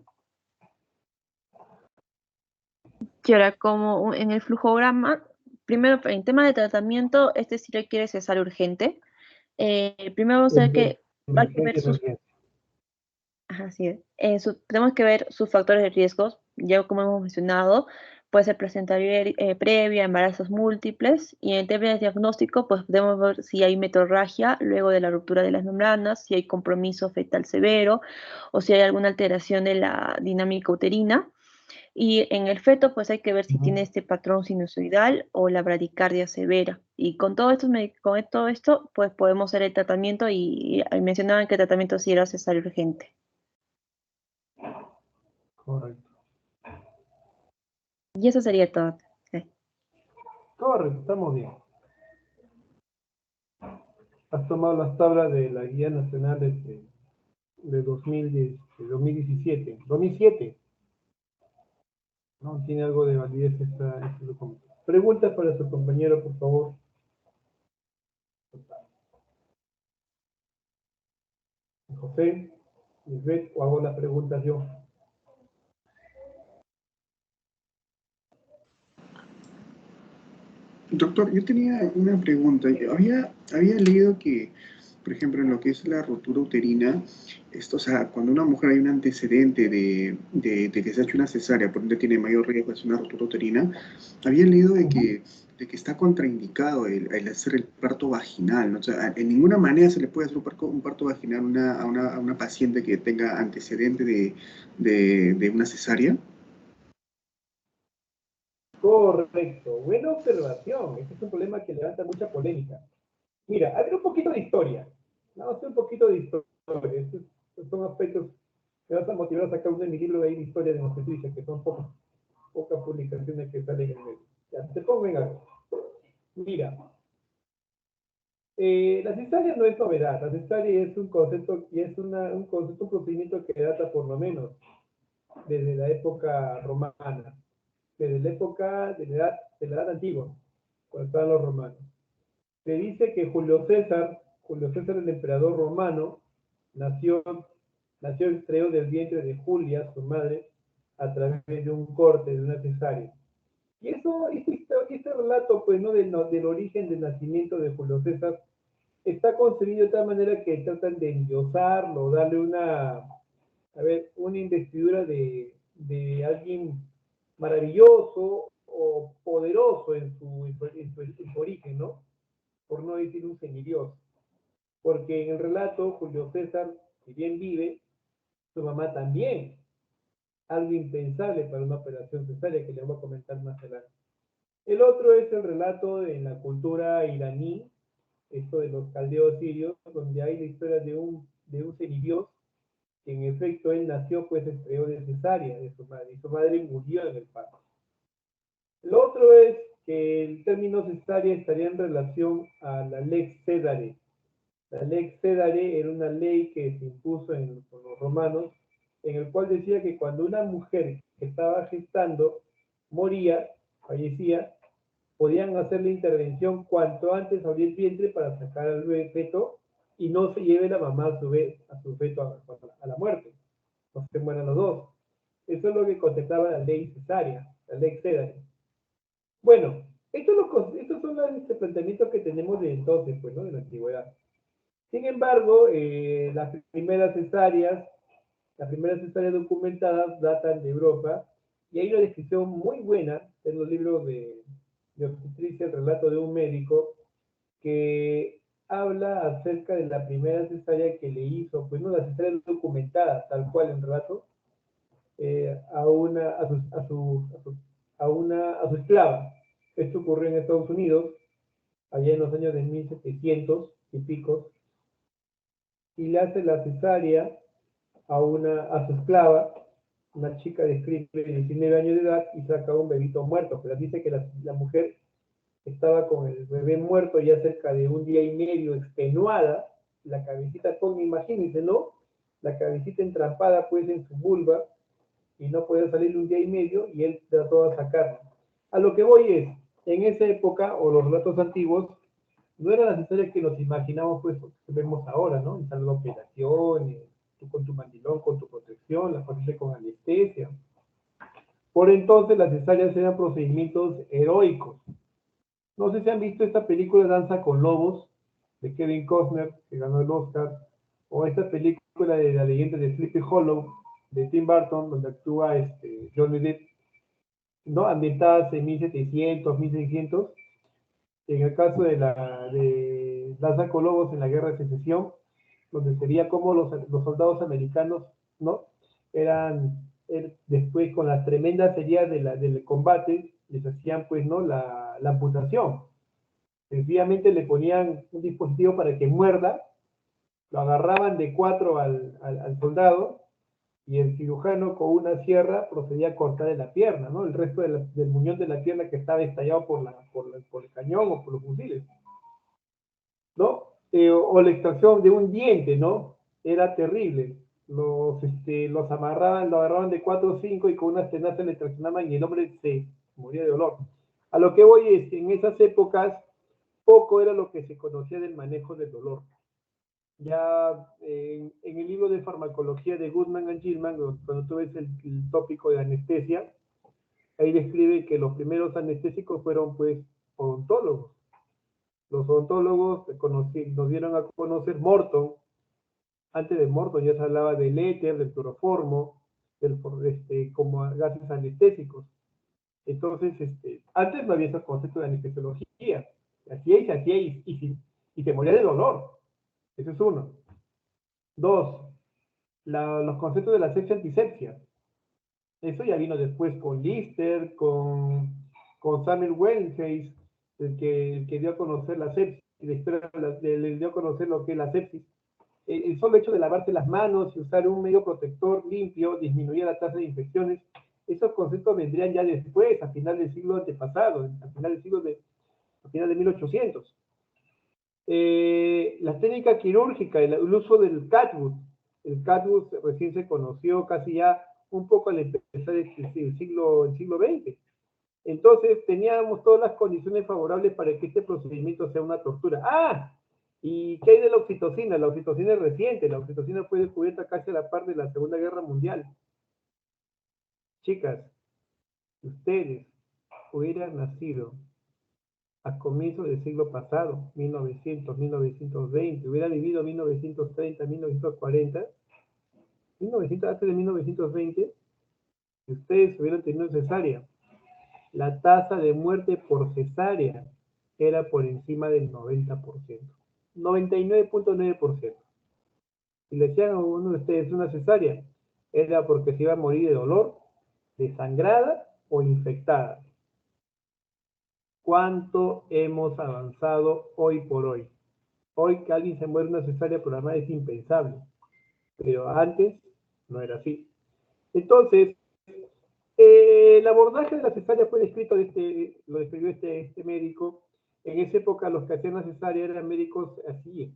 Y ahora, como en el flujograma, primero, en tema de tratamiento, este sí requiere cesárea urgente. Primero vamos a ver que hay que ver Emergencia, sus. emergencia. Ajá, así es. Tenemos que ver sus factores de riesgos, ya como hemos mencionado, puede ser placentaria previa, embarazos múltiples, y en tema de diagnóstico, pues podemos ver si hay metorragia luego de la ruptura de las membranas, si hay compromiso fetal severo, o si hay alguna alteración de la dinámica uterina. Y en el feto, pues hay que ver si tiene Ujú. este patrón sinusoidal o la bradicardia severa. Y con todo esto, pues podemos hacer el tratamiento y mencionaban que el tratamiento sí era cesárea urgente. Correcto. Y eso sería todo. Sí. Correcto, estamos bien. Has tomado las tablas de la Guía Nacional de 2010, de 2017. 2007. No tiene algo de validez este documento. Preguntas para su compañero, por favor. José, Lisbeth, o hago las preguntas yo. Doctor, yo tenía una pregunta. Había leído que, por ejemplo, en lo que es la rotura uterina, esto, o sea, cuando una mujer hay un antecedente de que se ha hecho una cesárea, por ende tiene mayor riesgo de hacer una rotura uterina, había leído Ujú. de que está contraindicado el hacer el parto vaginal, ¿no? O sea, en ninguna manera se le puede hacer un parto vaginal a una paciente que tenga antecedente de una cesárea. Correcto. Buena observación. Este es un problema que levanta mucha polémica. Mira, a ver un poquito de historia. Vamos a hacer un poquito de historia. Estos son aspectos que vas a motivar a sacar un de mi libro de ahí de historia de obstetricia, que son pocas publicaciones que salen en el medio. Ya, te pongo en algo. Mira, la cesárea no es novedad. La cesárea es un concepto y es un procedimiento que data por lo menos desde la época romana, desde la época de la edad antigua, cuando estaban los romanos. Se dice que Julio César el emperador romano, nació, nació extraído del vientre de Julia, su madre, a través de un corte, de una cesárea. Y este relato, pues, ¿no? Del origen del nacimiento de Julio César, está concebido de tal manera que tratan de endiosarlo, darle una investidura de alguien maravilloso o poderoso en su origen, ¿no? Por no decir un semidios. Porque en el relato, Julio César, si bien vive, su mamá también, algo impensable para una operación cesárea que le voy a comentar más adelante. El otro es el relato en la cultura iraní, esto de los caldeos sirios, donde hay la historia de un semidios, que en efecto él nació pues estrelló de cesárea de su madre, y su madre murió en el parto. El otro es que el término cesárea estaría en relación a la lex sedare. La ley Cedare era una ley que se impuso por los romanos, en el cual decía que cuando una mujer que estaba gestando moría, fallecía, podían hacer la intervención cuanto antes abrir el vientre para sacar al feto y no se lleve la mamá a su feto a la muerte, no se mueran los dos. Eso es lo que contemplaba la ley cesárea, la ley Cedare. Bueno, estos son los planteamientos que tenemos de entonces, pues, ¿no? De la antigüedad. Sin embargo, las primeras cesáreas documentadas datan de Europa y hay una descripción muy buena en los libros de obstetricia, el relato de un médico que habla acerca de la primera cesárea que le hizo, pues no la cesárea documentada, tal cual en relato, a su esclava. Esto ocurrió en Estados Unidos, allá en los años de 1700 y pico, y le hace la cesárea a su esclava, una chica describe de 19 años de edad, y saca un bebito muerto, pero dice que la mujer estaba con el bebé muerto ya cerca de un día y medio, extenuada, la cabecita, imagínense, ¿no? La cabecita entrampada pues en su vulva, y no podía salir un día y medio, y él trató de sacarla. A lo que voy es, en esa época, o los relatos antiguos, no eran las historias que nos imaginamos, pues, que vemos ahora, ¿no? En salas de operaciones, tú con tu mandilón, con tu protección, la paciente con anestesia. Por entonces, las cesáreas eran procedimientos heroicos. No sé si han visto esta película Danza con Lobos, de Kevin Costner, que ganó el Oscar, o esta película de la leyenda de Sleepy Hollow, de Tim Burton, donde actúa Johnny Depp, ¿no? Ambientadas en 1700, 1600. En el caso de Danza con Lobos en la Guerra de Secesión, donde sería como los soldados americanos, ¿no? Después con las tremendas heridas del combate, les hacían, pues, ¿no? La amputación. Sencillamente le ponían un dispositivo para que muerda, lo agarraban de cuatro al soldado, y el cirujano con una sierra procedía a cortarle la pierna, ¿no? El resto del muñón de la pierna que estaba estallado por el cañón o por los fusiles, ¿no? O la extracción de un diente, ¿no? Era terrible. Los amarraban, lo agarraban de 4 o 5 y con unas tenazas le traccionaban y el hombre se moría de dolor. A lo que voy es que en esas épocas poco era lo que se conocía del manejo del dolor. Ya en el libro de farmacología de Goodman and Gilman, cuando tú ves el tópico de anestesia, ahí describe que los primeros anestésicos fueron, pues, odontólogos. Los odontólogos nos dieron a conocer Morton. Antes de Morton ya se hablaba del éter, del cloroformo, como gases anestésicos. Entonces, antes no había ese concepto de anestesiología. Hacía y se moría de dolor. Eso es uno. Dos, los conceptos de la asepsia antisepsia. Eso ya vino después con Lister, con Samuel Wellensheim, el que dio a conocer la sepsis, le dio a conocer lo que es la sepsis. El solo hecho de lavarse las manos y usar un medio protector limpio disminuía la tasa de infecciones. Esos conceptos vendrían ya después, a final del siglo antepasado, a final de 1800. La técnica quirúrgica, el uso del catwood. El catwood recién se conoció casi ya un poco al empezar el siglo XX. Entonces teníamos todas las condiciones favorables para que este procedimiento sea una tortura. ¡Ah! ¿Y qué hay de la oxitocina? La oxitocina es reciente. La oxitocina fue descubierta casi a la par de la Segunda Guerra Mundial. Chicas, si ustedes hubieran nacido a comienzos del siglo pasado, 1900, 1920, hubiera vivido 1930, 1940, 1900, antes de 1920, si ustedes hubieran tenido cesárea, la tasa de muerte por cesárea era por encima del 90%, 99.9%. Si le hacían a uno de ustedes una cesárea, era porque se iba a morir de dolor, desangrada o infectada. ¿Cuánto hemos avanzado hoy por hoy? Hoy que alguien se muere una cesárea programada es impensable, pero antes no era así. Entonces, el abordaje de la cesárea fue descrito, lo describió este médico. En esa época los que hacían la cesárea eran médicos así,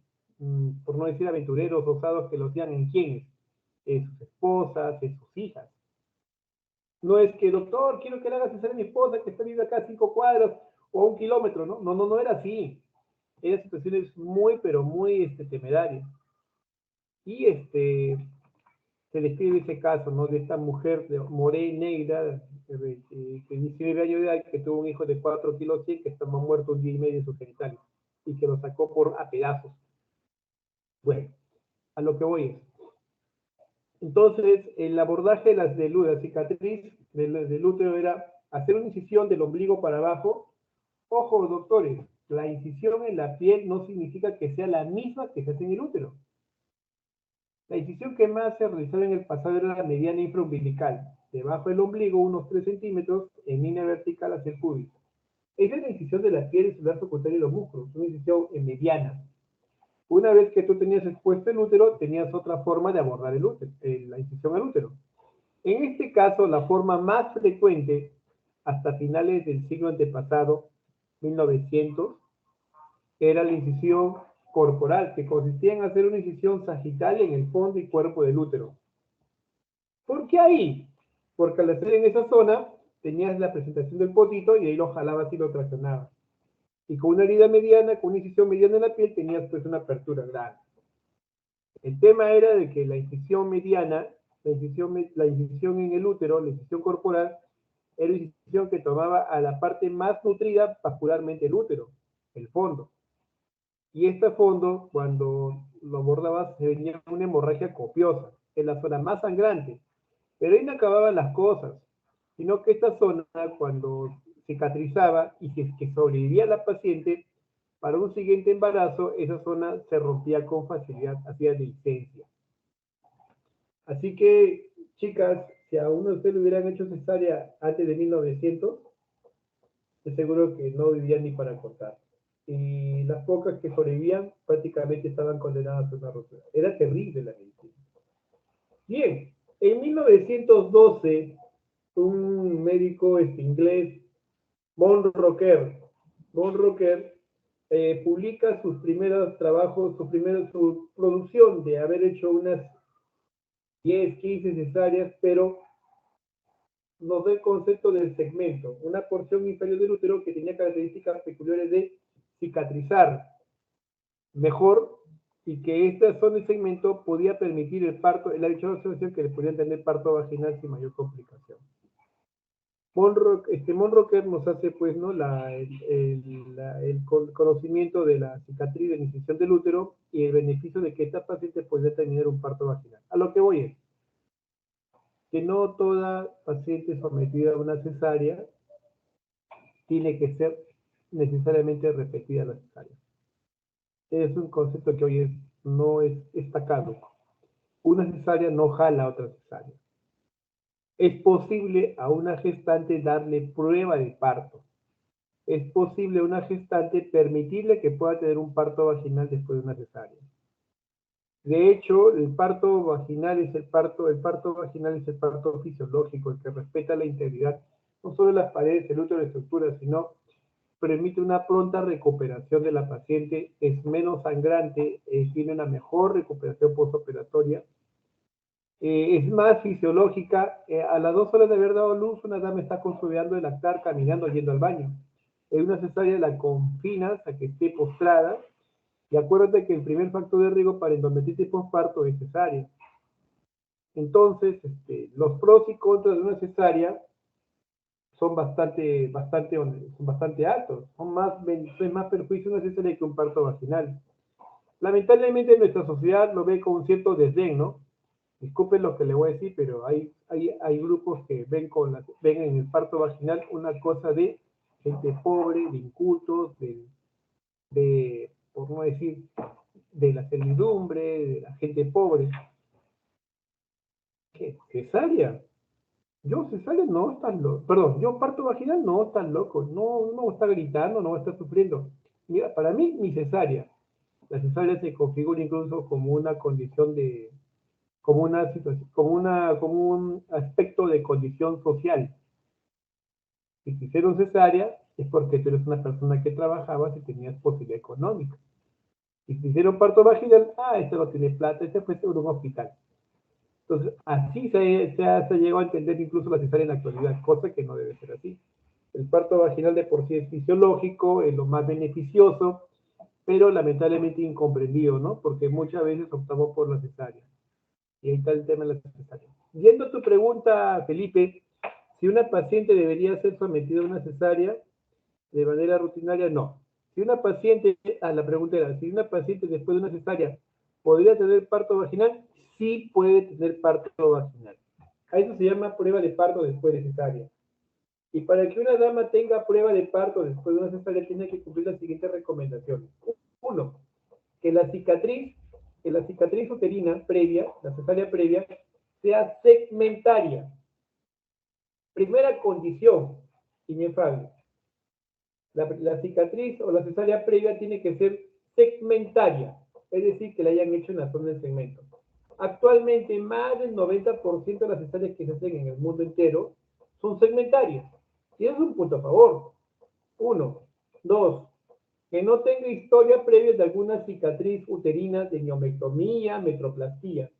por no decir aventureros, osados, que lo hacían en quiénes, en sus esposas, en sus hijas. No es que, doctor, quiero que le hagas cesárea a mi esposa que está viviendo acá a 5 cuadras o a 1 kilómetro, ¿no? No era así. Eran situaciones muy, pero muy temerarias. Y se describe ese caso, ¿no? De esta mujer de negra, que 19 años de edad, que tuvo un hijo de 4 kilos 100, que estaba muerto un día y medio en sus genitales, y que lo sacó a pedazos. Bueno, a lo que voy es. Entonces, el abordaje de la cicatriz del útero era hacer una incisión del ombligo para abajo. Ojo, doctores, la incisión en la piel no significa que sea la misma que se hace en el útero. La incisión que más se realizaba en el pasado era la mediana infraumbilical, debajo del ombligo unos 3 centímetros en línea vertical hacia el pubis. Esa es la incisión de la piel, el celular subcutáneo y los músculos, una incisión mediana. Una vez que tú tenías expuesto el útero, tenías otra forma de abordar el útero, la incisión al útero. En este caso, la forma más frecuente, hasta finales del siglo antepasado, 1900, era la incisión corporal, que consistía en hacer una incisión sagital en el fondo y cuerpo del útero. ¿Por qué ahí? Porque al hacer en esa zona, tenías la presentación del potito y ahí lo jalabas y lo traccionabas. Y con una herida mediana, con una incisión mediana en la piel, tenías pues una apertura grande. El tema era de que la incisión mediana, la incisión en el útero, la incisión corporal, era una incisión que tomaba a la parte más nutrida vascularmente el útero, el fondo. Y este fondo, cuando lo abordabas, se venía una hemorragia copiosa, en la zona más sangrante. Pero ahí no acababan las cosas, sino que esta zona, cuando cicatrizaba y que sobrevivía la paciente, para un siguiente embarazo, esa zona se rompía con facilidad, hacía licencia. Así que, chicas, si a uno de ustedes le hubieran hecho cesárea antes de 1900, de seguro que no vivían ni para contar. Y las pocas que sobrevivían prácticamente estaban condenadas a una rotura. Era terrible la medicina. Bien, en 1912, un médico inglés, Von Rocker, publica sus primeros trabajos, su producción de haber hecho unas 10, 15 cesáreas, pero nos da el concepto del segmento, una porción inferior del útero que tenía características peculiares de cicatrizar mejor y que esta zona del segmento podía permitir el parto, la dicha observación que le podían tener parto vaginal sin mayor complicación. Monrocker nos hace pues, ¿no? el conocimiento de la cicatriz de la incisión del útero y el beneficio de que esta paciente podría tener un parto vaginal. A lo que voy es que no toda paciente sometida a una cesárea tiene que ser necesariamente repetida la cesárea. Es un concepto que hoy no es destacado. Una cesárea no jala a otra cesárea. Es posible a una gestante darle prueba de parto. Es posible a una gestante permitirle que pueda tener un parto vaginal después de una cesárea. De hecho, el parto vaginal es el parto vaginal es el parto fisiológico, el que respeta la integridad, no solo de las paredes, el útero y la estructura, sino permite una pronta recuperación de la paciente, es menos sangrante, tiene una mejor recuperación postoperatoria, es más fisiológica. A las 2 horas de haber dado luz, una dama está consolidando de lactar, caminando, yendo al baño. En una cesárea la confinas a que esté postrada, y acuérdate que el primer factor de riesgo para endometritis postparto es cesárea. Entonces, los pros y contras de una cesárea son bastante altos. Es más perjuicio una cesárea que un parto vaginal. Lamentablemente nuestra sociedad lo ve con un cierto desdén, ¿no? Disculpen lo que le voy a decir, pero hay grupos que ven en el parto vaginal una cosa de gente pobre, de incultos, por no decir, de la servidumbre, de la gente pobre. ¿Qué? ¿Cesárea? Yo cesárea no, estás loco. Perdón, yo parto vaginal no, estás loco. No está gritando, no está sufriendo. Mira, para mí, la cesárea se configura incluso como una condición como un aspecto de condición social. Si te hicieron cesárea, es porque tú eres una persona que trabajabas y tenías posibilidad económica. Y si hicieron parto vaginal, este no tiene plata, este fue seguro un hospital. Entonces, así se ha llegado a entender incluso la cesárea en la actualidad, cosa que no debe ser así. El parto vaginal de por sí es fisiológico, es lo más beneficioso, pero lamentablemente incomprendido, ¿no? Porque muchas veces optamos por la cesárea. Y ahí está el tema de la cesárea. Yendo a tu pregunta, Felipe, si una paciente debería ser sometida a una cesárea de manera rutinaria, no. Si una paciente, la pregunta era, si una paciente después de una cesárea podría tener parto vaginal, sí puede tener parto vaginal. A eso se llama prueba de parto después de cesárea. Y para que una dama tenga prueba de parto después de una cesárea, tiene que cumplir las siguientes recomendaciones. Uno, que la cicatriz uterina previa, la cesárea previa, sea segmentaria. Primera condición, inefable. La cicatriz o la cesárea previa tiene que ser segmentaria, es decir, que la hayan hecho en la zona del segmento. Actualmente, más del 90% de las cesáreas que se hacen en el mundo entero son segmentarias. Y eso es un punto a favor. Uno. Dos, que no tenga historia previa de alguna cicatriz uterina de miomectomía, metroplastía.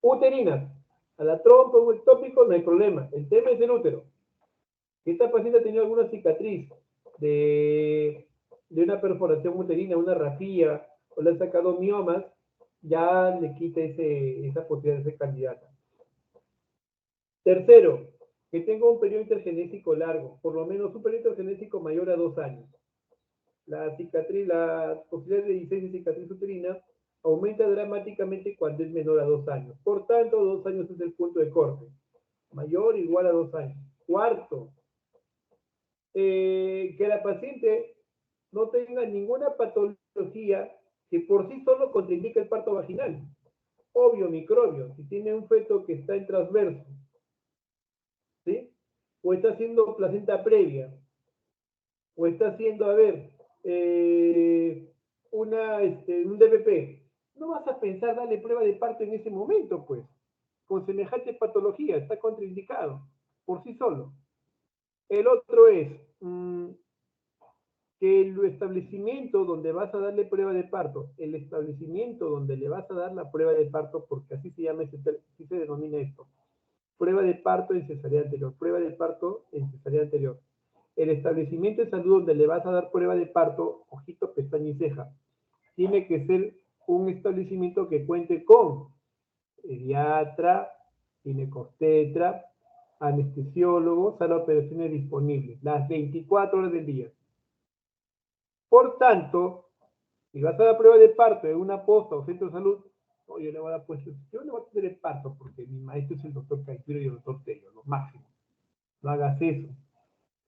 Uterinas, a la trompa o ectópico no hay problema. El tema es el útero. Si esta paciente ha tenido alguna cicatriz de una perforación uterina, una rafía, o le han sacado miomas, ya le quita esa posibilidad de ser candidata. Tercero, que tenga un periodo intergenésico largo, por lo menos un periodo intergenésico mayor a 2 años. La posibilidad de diseño de cicatriz uterina aumenta dramáticamente cuando es menor a 2 años. Por tanto, 2 años es el punto de corte. Mayor o igual a 2 años. Cuarto, que la paciente no tenga ninguna patología que por sí solo contraindica el parto vaginal. Obvio, microbio, si tiene un feto que está en transverso, ¿sí? O está haciendo placenta previa, o está haciendo, un DPP. No vas a pensar darle prueba de parto en ese momento, pues. Con semejante patología, está contraindicado, por sí solo. El otro es que el establecimiento donde vas a darle prueba de parto, el establecimiento donde le vas a dar la prueba de parto, porque así se llama, así se denomina esto, prueba de parto en cesárea anterior, prueba de parto en cesárea anterior. El establecimiento de salud donde le vas a dar prueba de parto, ojito, pestaña y ceja, tiene que ser un establecimiento que cuente con pediatra, ginecobstetra, anestesiólogo, sala de operaciones disponible, las 24 horas del día. Por tanto, si vas a dar prueba de parto en una posta o centro de salud, yo le voy a dar yo le voy a hacer el parto porque mi maestro es el doctor Caipiro y el doctor Tello, lo máximo. No hagas eso.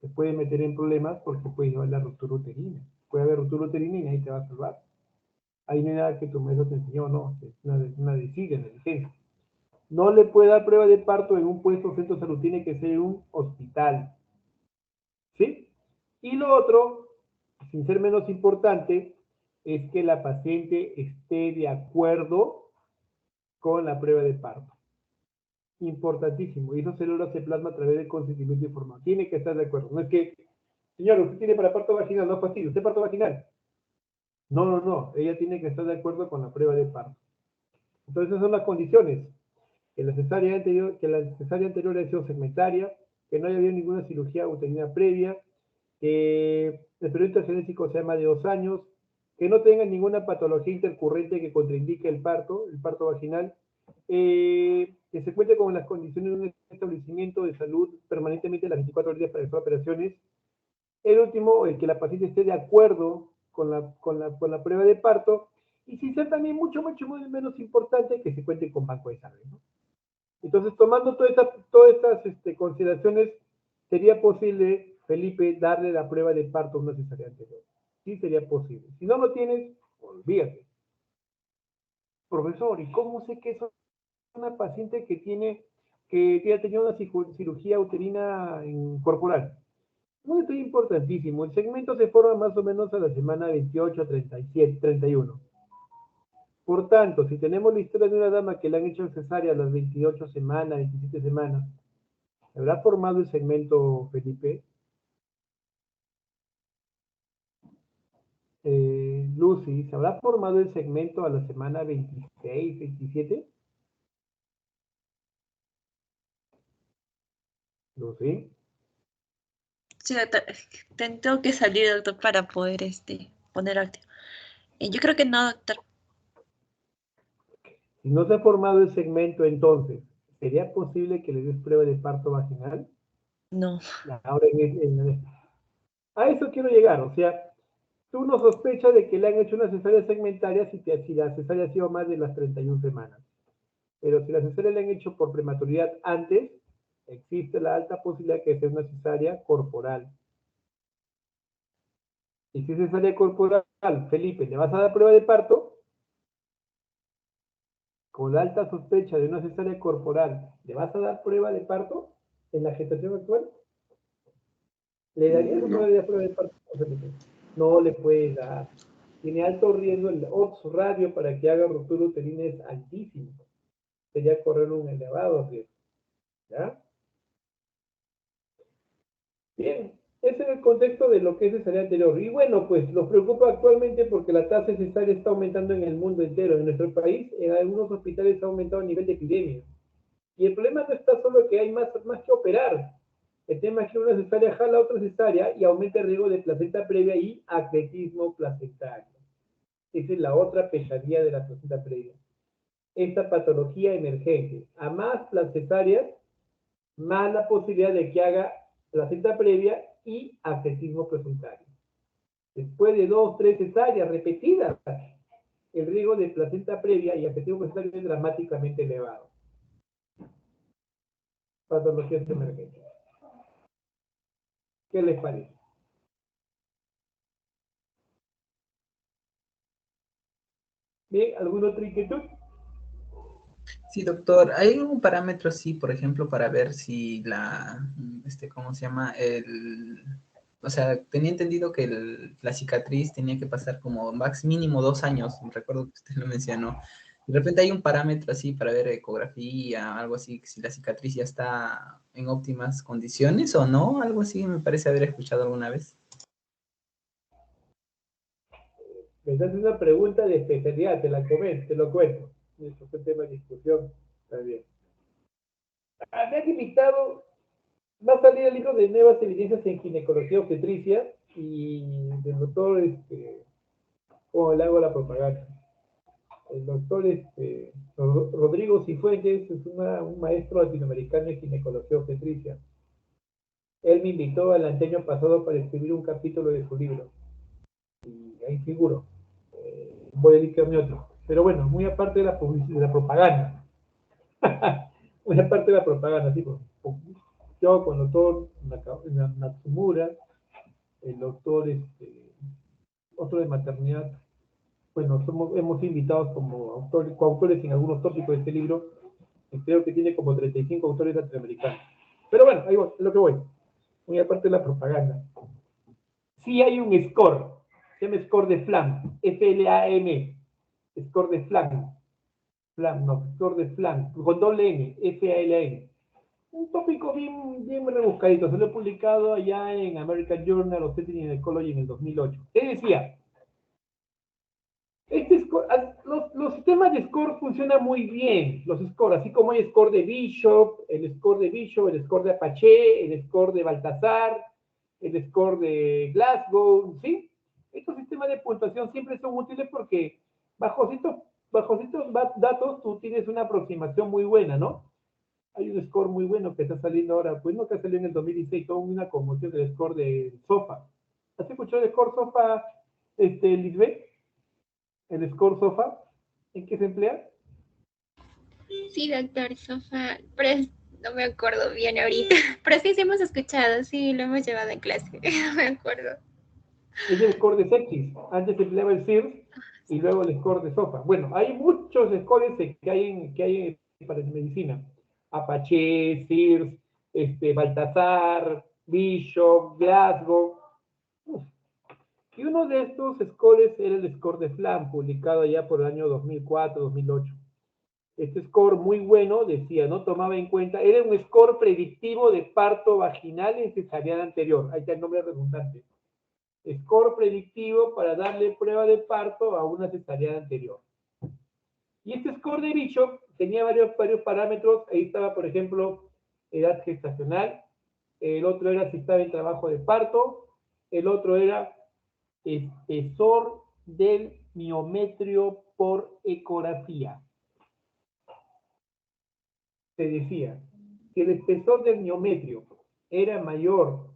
Te puede meter en problemas porque puede llevar la ruptura uterina. Puede haber ruptura uterina y ahí te va a salvar. Ahí no hay nada que tu maestro te enseñó, no, es una desidia, una licencia. No le puede dar prueba de parto en un puesto o centro de salud, tiene que ser en un hospital. ¿Sí? Y lo otro, sin ser menos importante, es que la paciente esté de acuerdo con la prueba de parto. Importantísimo. Y eso se plasma a través del consentimiento informado. Tiene que estar de acuerdo. No es que, señor, usted tiene para parto vaginal, no fastidio, usted parto vaginal. No. Ella tiene que estar de acuerdo con la prueba de parto. Entonces, esas son las condiciones. Que la cesárea anterior haya sido segmentaria, que no haya habido ninguna cirugía uterina previa, que el periodo intergenésico sea más de 2 años, que no tenga ninguna patología intercurrente que contraindique el parto vaginal, que se cuente con las condiciones de un establecimiento de salud permanentemente las 24 horas para hacer operaciones. El último, el que la paciente esté de acuerdo con la prueba de parto, y sin ser también mucho menos importante, que se cuente con banco de sangre, ¿no? Entonces, tomando todas estas consideraciones, sería posible, Felipe, darle la prueba de parto a una cesárea anterior. Sí sería posible. Si no lo tienes, olvídate. Profesor, ¿y cómo sé que es una paciente que ha tenido una cirugía uterina corporal? Un detalle importantísimo. El segmento se forma más o menos a la semana 28 a 37, 31. Por tanto, si tenemos la historia de una dama que le han hecho cesárea a las 28 semanas, 27 semanas, ¿habrá formado el segmento, Felipe? Lucy, ¿se habrá formado el segmento a la semana 26, 27? Lucy. Sí, doctor. Tengo que salir, doctor, para poder poner activo. Yo creo que no, doctor. Si no se ha formado el segmento, entonces, ¿sería posible que le des prueba de parto vaginal? No. Ahora a eso quiero llegar, o sea, tú no sospechas de que le han hecho una cesárea segmentaria si la cesárea ha sido más de las 31 semanas. Pero si la cesárea le han hecho por prematuridad antes, existe la alta posibilidad que sea una cesárea corporal. Y si es cesárea corporal, Felipe, ¿le vas a dar prueba de parto? Con la alta sospecha de una cesárea corporal, ¿le vas a dar prueba de parto en la gestación actual? ¿Le darías o no No, le darías prueba de parto? No le puedes dar. Tiene alto riesgo, el odds radio para que haga ruptura uterina es altísimo. Sería correr un elevado riesgo. ¿Ya? Bien, ese es el contexto de lo que es cesárea anterior. Y bueno, pues nos preocupa actualmente porque la tasa de cesárea está aumentando en el mundo entero. En nuestro país, en algunos hospitales ha aumentado a nivel de epidemia. Y el problema no está solo que hay más que operar. El tema es que una cesárea jala otra cesárea y aumenta el riesgo de placenta previa y acretismo placentario. Esa es la otra pesadilla de la placenta previa. Esta patología emergente. A más las cesáreas, más la posibilidad de que haga placenta previa y acretismo placentario. Después de 2, 3 cesáreas repetidas, el riesgo de placenta previa y acretismo placentario es dramáticamente elevado. Patologías emergentes. ¿Qué les parece? Bien, ¿alguna otra inquietud? Sí, doctor, ¿hay algún parámetro así, por ejemplo, para ver si ¿cómo se llama? O sea, tenía entendido que la cicatriz tenía que pasar como max mínimo 2 años, recuerdo que usted lo mencionó. De repente hay un parámetro así para ver ecografía, algo así, si la cicatriz ya está en óptimas condiciones o no, algo así me parece haber escuchado alguna vez. Me estás haciendo una pregunta de especialidad, te la comento, te lo cuento. Esto fue un tema de discusión, está bien. Me han invitado, va a salir el libro de nuevas evidencias en ginecología obstetricia y del doctor, ¿cómo le hago la propaganda? El doctor Rodrigo Cifuentes es un maestro latinoamericano en ginecología obstetricia. Él me invitó el año pasado para escribir un capítulo de su libro. Y ahí figuro. Voy a dedicarme a otro. Pero bueno, muy aparte de la publicidad, de la propaganda. Muy aparte de la propaganda, sí. Yo con el doctor Natsumura, el doctor, otro de maternidad, bueno, hemos invitados como coautores en algunos tópicos de este libro, y creo que tiene como 35 autores latinoamericanos. Pero bueno, ahí voy, es lo que voy. Muy aparte de la propaganda. Sí hay un score, se llama score de FLAM, F-L-A-M, score de FLAM, score de FLAM, con doble N, F-A-L-A-M. Un tópico bien rebuscadito, se lo he publicado allá en American Journal of Obstetrics and Gynecology en el 2008. ¿Qué decía? Los sistemas de score funcionan muy bien, los scores, así como hay score de Bishop, el score de Apache, el score de Baltasar, el score de Glasgow, ¿sí? Estos sistemas de puntuación siempre son útiles porque bajo estos datos tú tienes una aproximación muy buena, ¿no? Hay un score muy bueno que está saliendo ahora, pues no que salió en el 2016, con una conmoción del score de SOFA. ¿Has escuchado el score SOFA, Lisbeth? El score SOFA, ¿en qué se emplea? Sí, doctor Sofa, pero no me acuerdo bien ahorita. Pero sí hemos escuchado, sí, lo hemos llevado en clase. No me acuerdo. Es el score de sepsis. Antes se empleaba el CIRS y luego el score de SOFA. Bueno, hay muchos scores que hay para medicina. Apache, CIRS, Baltasar, Bishop, Glasgow. Y uno de estos scores era el score de FLAM, publicado ya por el año 2004-2008. Este score muy bueno, decía, no tomaba en cuenta, era un score predictivo de parto vaginal en cesariana anterior. Ahí está el nombre redundante. Score predictivo para darle prueba de parto a una cesárea anterior. Y este score de Bishop tenía varios parámetros. Ahí estaba, por ejemplo, edad gestacional. El otro era si estaba en trabajo de parto. El otro era espesor del miometrio por ecografía. Se decía que el espesor del miometrio era menor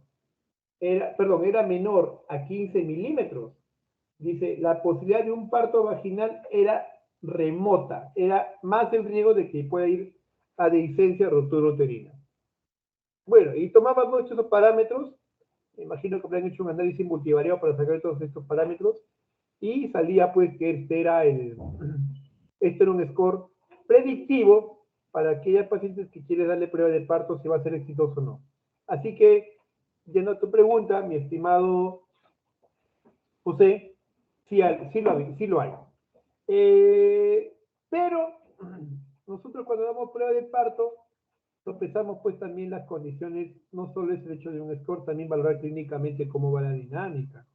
a 15 milímetros. Dice, la posibilidad de un parto vaginal era remota, era más el riesgo de que pueda ir a dehiscencia o ruptura uterina. Bueno, y tomaba todos estos parámetros, me imagino que habrían hecho un análisis multivariado para sacar todos estos parámetros, y salía pues que este era un score predictivo para aquellas pacientes que quieren darle prueba de parto si va a ser exitoso o no. Así que, yendo a tu pregunta, mi estimado José, sí lo hay. Pero nosotros cuando damos prueba de parto, sopesamos pues también las condiciones, no solo es el hecho de un score, también valorar clínicamente cómo va la dinámica,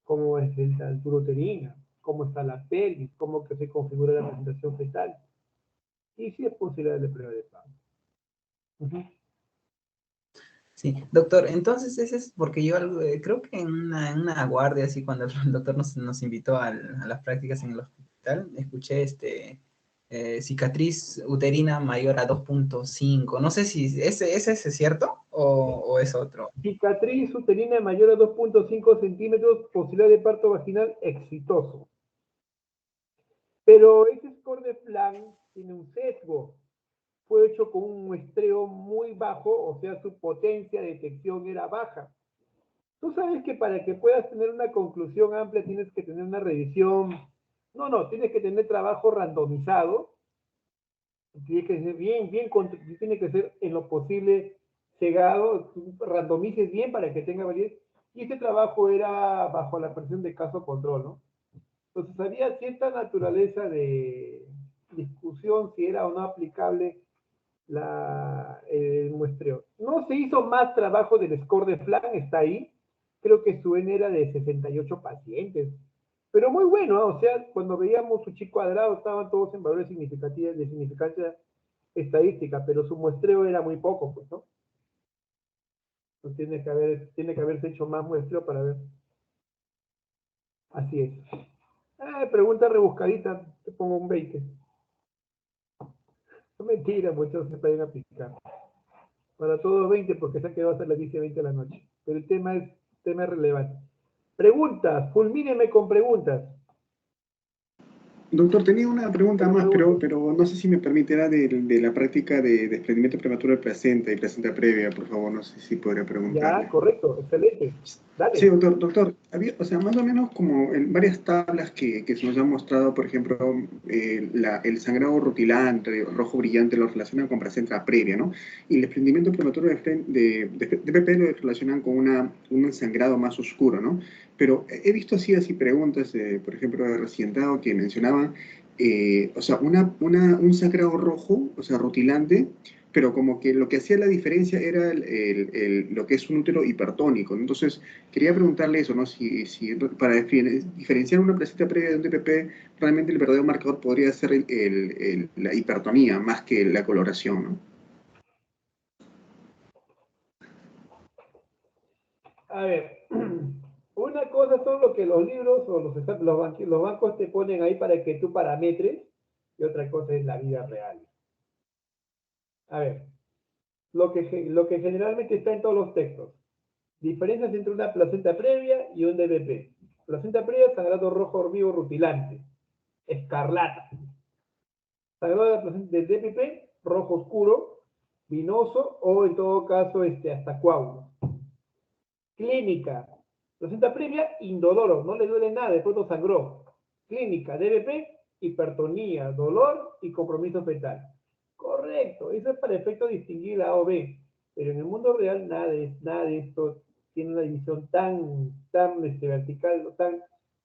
cómo es la altura uterina, cómo está la pelvis, cómo que se configura la presentación fetal. Y si es posible darle prueba de parto. Sí, doctor, entonces ese es porque yo creo que en una guardia, así cuando el doctor nos invitó a las prácticas en el hospital, escuché cicatriz uterina mayor a 2.5. No sé si ese es cierto o es otro. Cicatriz uterina mayor a 2.5 centímetros, posibilidad de parto vaginal exitoso. Pero ese score de Flan tiene un sesgo. Fue hecho con un muestreo muy bajo, o sea, su potencia de detección era baja. Tú sabes que para que puedas tener una conclusión amplia tienes que tener una revisión. Tienes que tener trabajo randomizado. Tiene que ser tiene que ser en lo posible cegado, randomices bien para que tenga validez. Y este trabajo era bajo la presión de caso control, ¿no? Entonces había cierta naturaleza de discusión si era o no aplicable el muestreo. No se hizo más trabajo del score de Flan, está ahí. Creo que su N era de 68 pacientes. Pero muy bueno, ¿no? O sea, cuando veíamos su chico cuadrado, estaban todos en valores significativos, de significancia estadística, pero su muestreo era muy poco, pues, ¿no? Entonces tiene que haberse hecho más muestreo para ver. Así es. Pregunta rebuscadita, te pongo un 20. No mentira, muchachos se pueden aplicar. Para todos 20 porque se han quedado hasta las 10 y 20 de la noche. Pero el tema es relevante. Preguntas, fulmíneme con preguntas. Doctor, tenía una pregunta más, pero no sé si me permitirá de la práctica de desprendimiento prematuro de placenta y placenta previa, por favor, no sé si podría preguntarle. Ya, correcto, excelente. Dale. Sí, doctor, había, o sea, más o menos como en varias tablas que se nos han mostrado, por ejemplo, el sangrado rutilante, rojo brillante, lo relacionan con placenta previa, ¿no? Y el desprendimiento prematuro de PP lo relacionan con un sangrado más oscuro, ¿no? Pero he visto así preguntas, por ejemplo, de recientado que mencionaban, o sea, un sangrado rojo, o sea, rutilante, pero como que lo que hacía la diferencia era lo que es un útero hipertónico, ¿no? Entonces, quería preguntarle eso, ¿no? Si para diferenciar una placenta previa de un DPP, realmente el verdadero marcador podría ser la hipertonía más que la coloración, ¿no? A ver, una cosa son lo que los libros o los bancos te ponen ahí para que tú parametres, y otra cosa es la vida real. A ver, lo que generalmente está en todos los textos. Diferencias entre una placenta previa y un DPP. Placenta previa, sangrado rojo vivo rutilante. Escarlata. Sangrado del DPP, rojo oscuro, vinoso o en todo caso hasta coágulo. Clínica. Placenta previa, indoloro, no le duele nada, después no sangró. Clínica, DPP, hipertonía, dolor y compromiso fetal. Correcto, eso es para efecto distinguir la A o B. Pero en el mundo real nada de esto tiene una división tan vertical,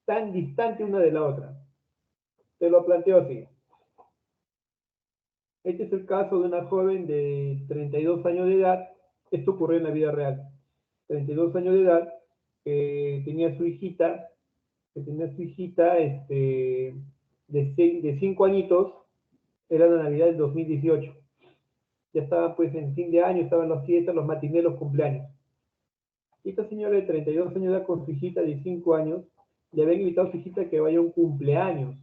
tan distante una de la otra. Te lo planteo así. Este es el caso de una joven de 32 años de edad. Esto ocurrió en la vida real. 32 años de edad, que tenía su hijita, de 5 añitos, era la Navidad del 2018. Ya estaba pues en fin de año, estaban las fiestas, los matinés, los cumpleaños. Y esta señora de 32 años era con su hijita de 5 años, le habían invitado a su hijita que vaya a un cumpleaños,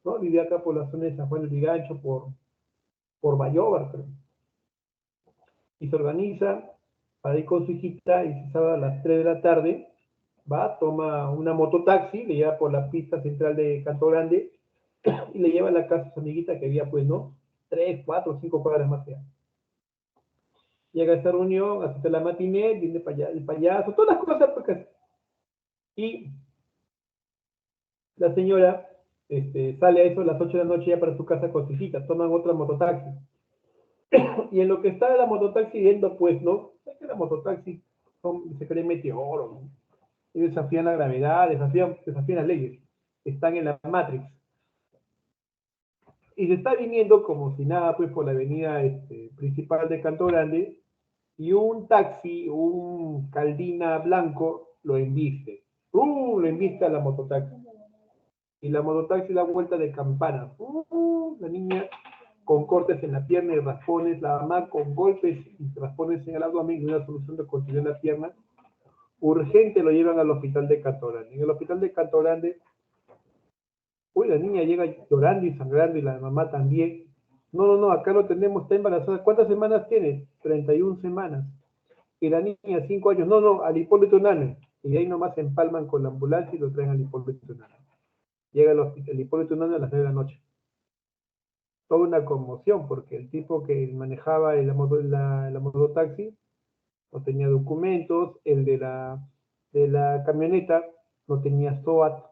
¿no? Vivía acá por la zona de San Juan del Vigancho, por Bayóvar, creo. Y se organiza para ir con su hijita y se sábado a las 3 de la tarde, va, toma una mototaxi, le lleva por la pista central de Canto Grande y le lleva a la casa a su amiguita que había, pues, ¿no? 3, 4, 5 cuadras más allá. Llega a esta reunión, asiste a la matiné, viene el payaso, todas las cosas, pues, y la señora sale a eso a las 8 de la noche ya para su casa con su hijita, toman otra mototaxi. Y en lo que está la mototaxi yendo, pues, ¿no? Es que la mototaxi se creen meteoros, ¿no? Y desafían la gravedad, desafían las leyes. Están en la Matrix. Y se está viniendo como si nada, pues, por la avenida principal de Canto Grande, y un taxi, un Caldina blanco, lo embiste. Lo embiste a la mototaxi. Y la mototaxi da vuelta de campana. La niña con cortes en la pierna y raspones, la mamá con golpes y raspones en el abdomen y una solución de continuidad en la pierna. Urgente lo llevan al hospital de Canto Grande. En el hospital de Canto Grande, la niña llega llorando y sangrando y la mamá también. No, acá lo tenemos, está embarazada. ¿Cuántas semanas tiene? 31 semanas. Y la niña, 5 años, al Hipólito Unanue. Y ahí nomás se empalman con la ambulancia y lo traen al Hipólito Unanue. Llega al hospital Hipólito Unanue a las 9 de la noche. Toda una conmoción, porque el tipo que manejaba la mototaxi no tenía documentos, el de la camioneta no tenía SOAT,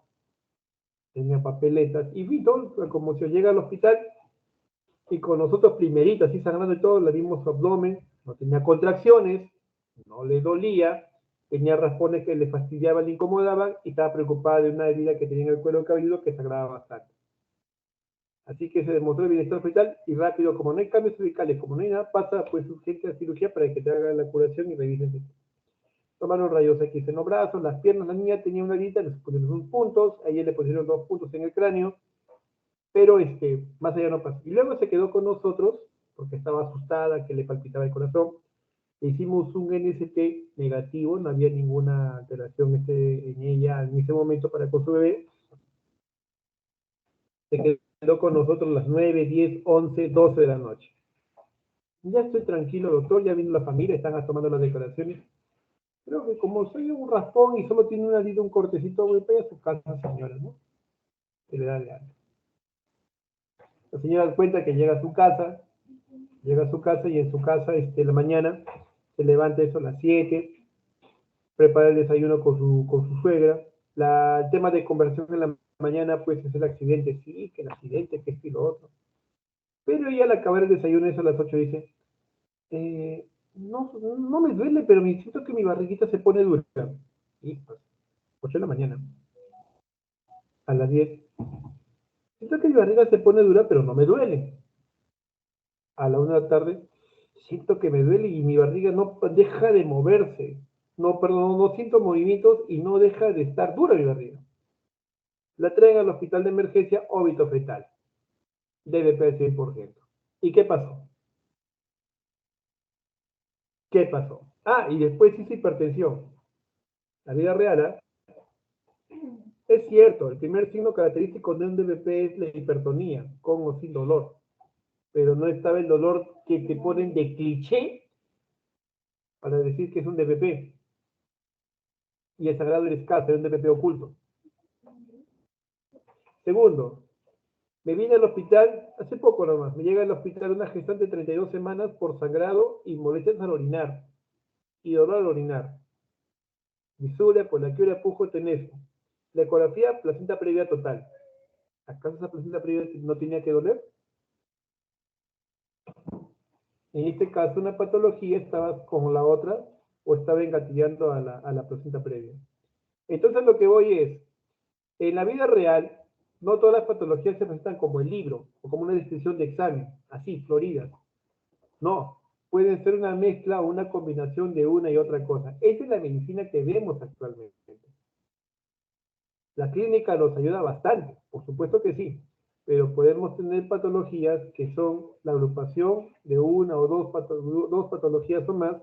tenía papeletas, y vi toda la conmoción. Llega al hospital y con nosotros primerita, así sangrando y todo, le dimos su abdomen, no tenía contracciones, no le dolía, tenía raspones que le fastidiaban, le incomodaban, y estaba preocupada de una herida que tenía en el cuero cabelludo que sangraba bastante. Así que se demostró el bienestar fetal y rápido, como no hay cambios cervicales, como no hay nada, pasa pues urgente a cirugía para que te hagan la curación y revisen. Tomaron rayos X en los brazos, las piernas, la niña tenía una herida, les pusieron unos puntos, a ella le pusieron 2 puntos en el cráneo, pero más allá no pasó. Y luego se quedó con nosotros, porque estaba asustada, que le palpitaba el corazón. Le hicimos un NST negativo, no había ninguna alteración en ella en ese momento para con su bebé. Se quedó con nosotros a las 9, 10, 11, 12 de la noche. Ya estoy tranquilo, doctor, ya vino la familia, están tomando las declaraciones. Creo que como soy un raspón y solo tiene una herida, un cortecito, voy para a su casa, señora, ¿no? Se le da de alta. La señora cuenta que llega a su casa y en su casa, la mañana, se levanta eso a las 7, prepara el desayuno con su suegra. El tema de conversación en la mañana, pues, es el accidente. Sí, que el accidente, que esto y lo otro. Pero ella al acabar el desayuno, eso a las 8, dice, no me duele, pero me siento que mi barriguita se pone dura. Y pues, 8 de la mañana. A las 10. Siento que mi barriga se pone dura, pero no me duele. A la 1 de la tarde, siento que me duele y mi barriga no deja de moverse. No siento movimientos y no deja de estar dura mi barriga. La traen al hospital de emergencia, óbito fetal. DBP al 100%. ¿Y qué pasó? ¿Qué pasó? Y después hice hipertensión. La vida real, es cierto, el primer signo característico de un DBP es la hipertonía, con o sin dolor. Pero no estaba el dolor que te ponen de cliché para decir que es un DBP. Y el sagrado era escaso, era un DBP oculto. Segundo, me vine al hospital, hace poco nomás, me llega al hospital una gestante de 32 semanas por sangrado y molestias al orinar. Y dolor al orinar. Disuria, poliaquiuria, pujo, tenesmo. La ecografía, placenta previa total. ¿Acaso esa placenta previa no tenía que doler? En este caso, una patología estaba con la otra o estaba engatillando a la placenta previa. Entonces, lo que voy es, en la vida real, no todas las patologías se presentan como el libro o como una descripción de examen, así, floridas. No, pueden ser una mezcla o una combinación de una y otra cosa. Esa es la medicina que vemos actualmente. La clínica nos ayuda bastante, por supuesto que sí, pero podemos tener patologías que son la agrupación de una o dos patologías o más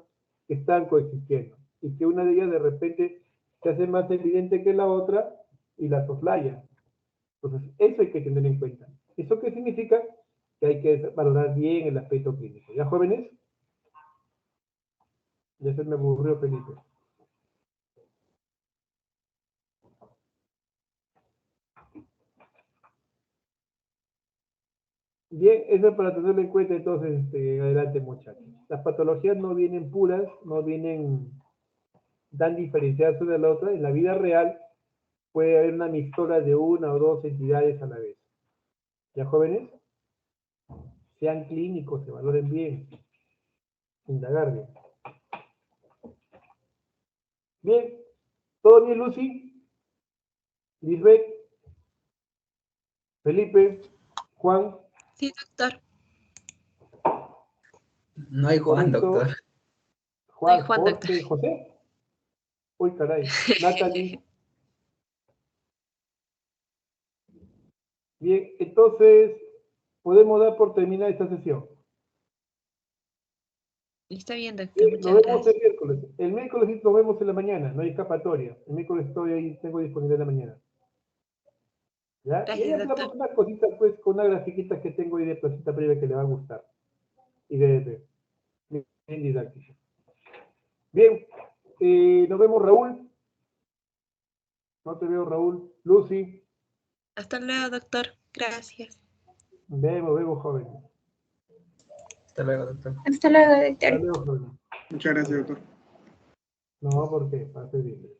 que están coexistiendo y que una de ellas de repente se hace más evidente que la otra y la soslaya. Entonces, eso hay que tener en cuenta. ¿Eso qué significa? Que hay que valorar bien el aspecto clínico. ¿Ya, jóvenes? Ya se me aburrió Felipe. Bien, eso es para tenerlo en cuenta entonces en adelante, muchachos. Las patologías no vienen puras, no vienen tan diferenciadas una de la otra. En la vida real puede haber una mixtura de una o dos entidades a la vez. ¿Ya, jóvenes? Sean clínicos, se valoren bien. Indagar bien. Bien, ¿todo bien, Lucy? Lisbeth, Felipe, Juan. Sí, doctor. No hay Juan, Correcto. doctor. Juan, No hay Juan, doctor. Jorge, José. Uy, caray. Natalie. Bien, entonces podemos dar por terminada esta sesión. Está bien, doctor. Bien, Muchas nos vemos el gracias. miércoles. El miércoles sí nos vemos en la mañana, no hay escapatoria. El miércoles estoy ahí, tengo disponible en la mañana. ¿Ya? Y ahí Gracias, hablamos doctor. unas cositas, pues, con una grafiquita que tengo ahí de placita previa que le va a gustar. Y de bien didáctica. Bien, nos vemos, Raúl. No te veo, Raúl. Lucy, Hasta luego, doctor. Gracias. vemos, joven. Hasta luego, doctor. Hasta luego, Hasta doctor. luego, joven. Muchas gracias, doctor. No, porque para servirles.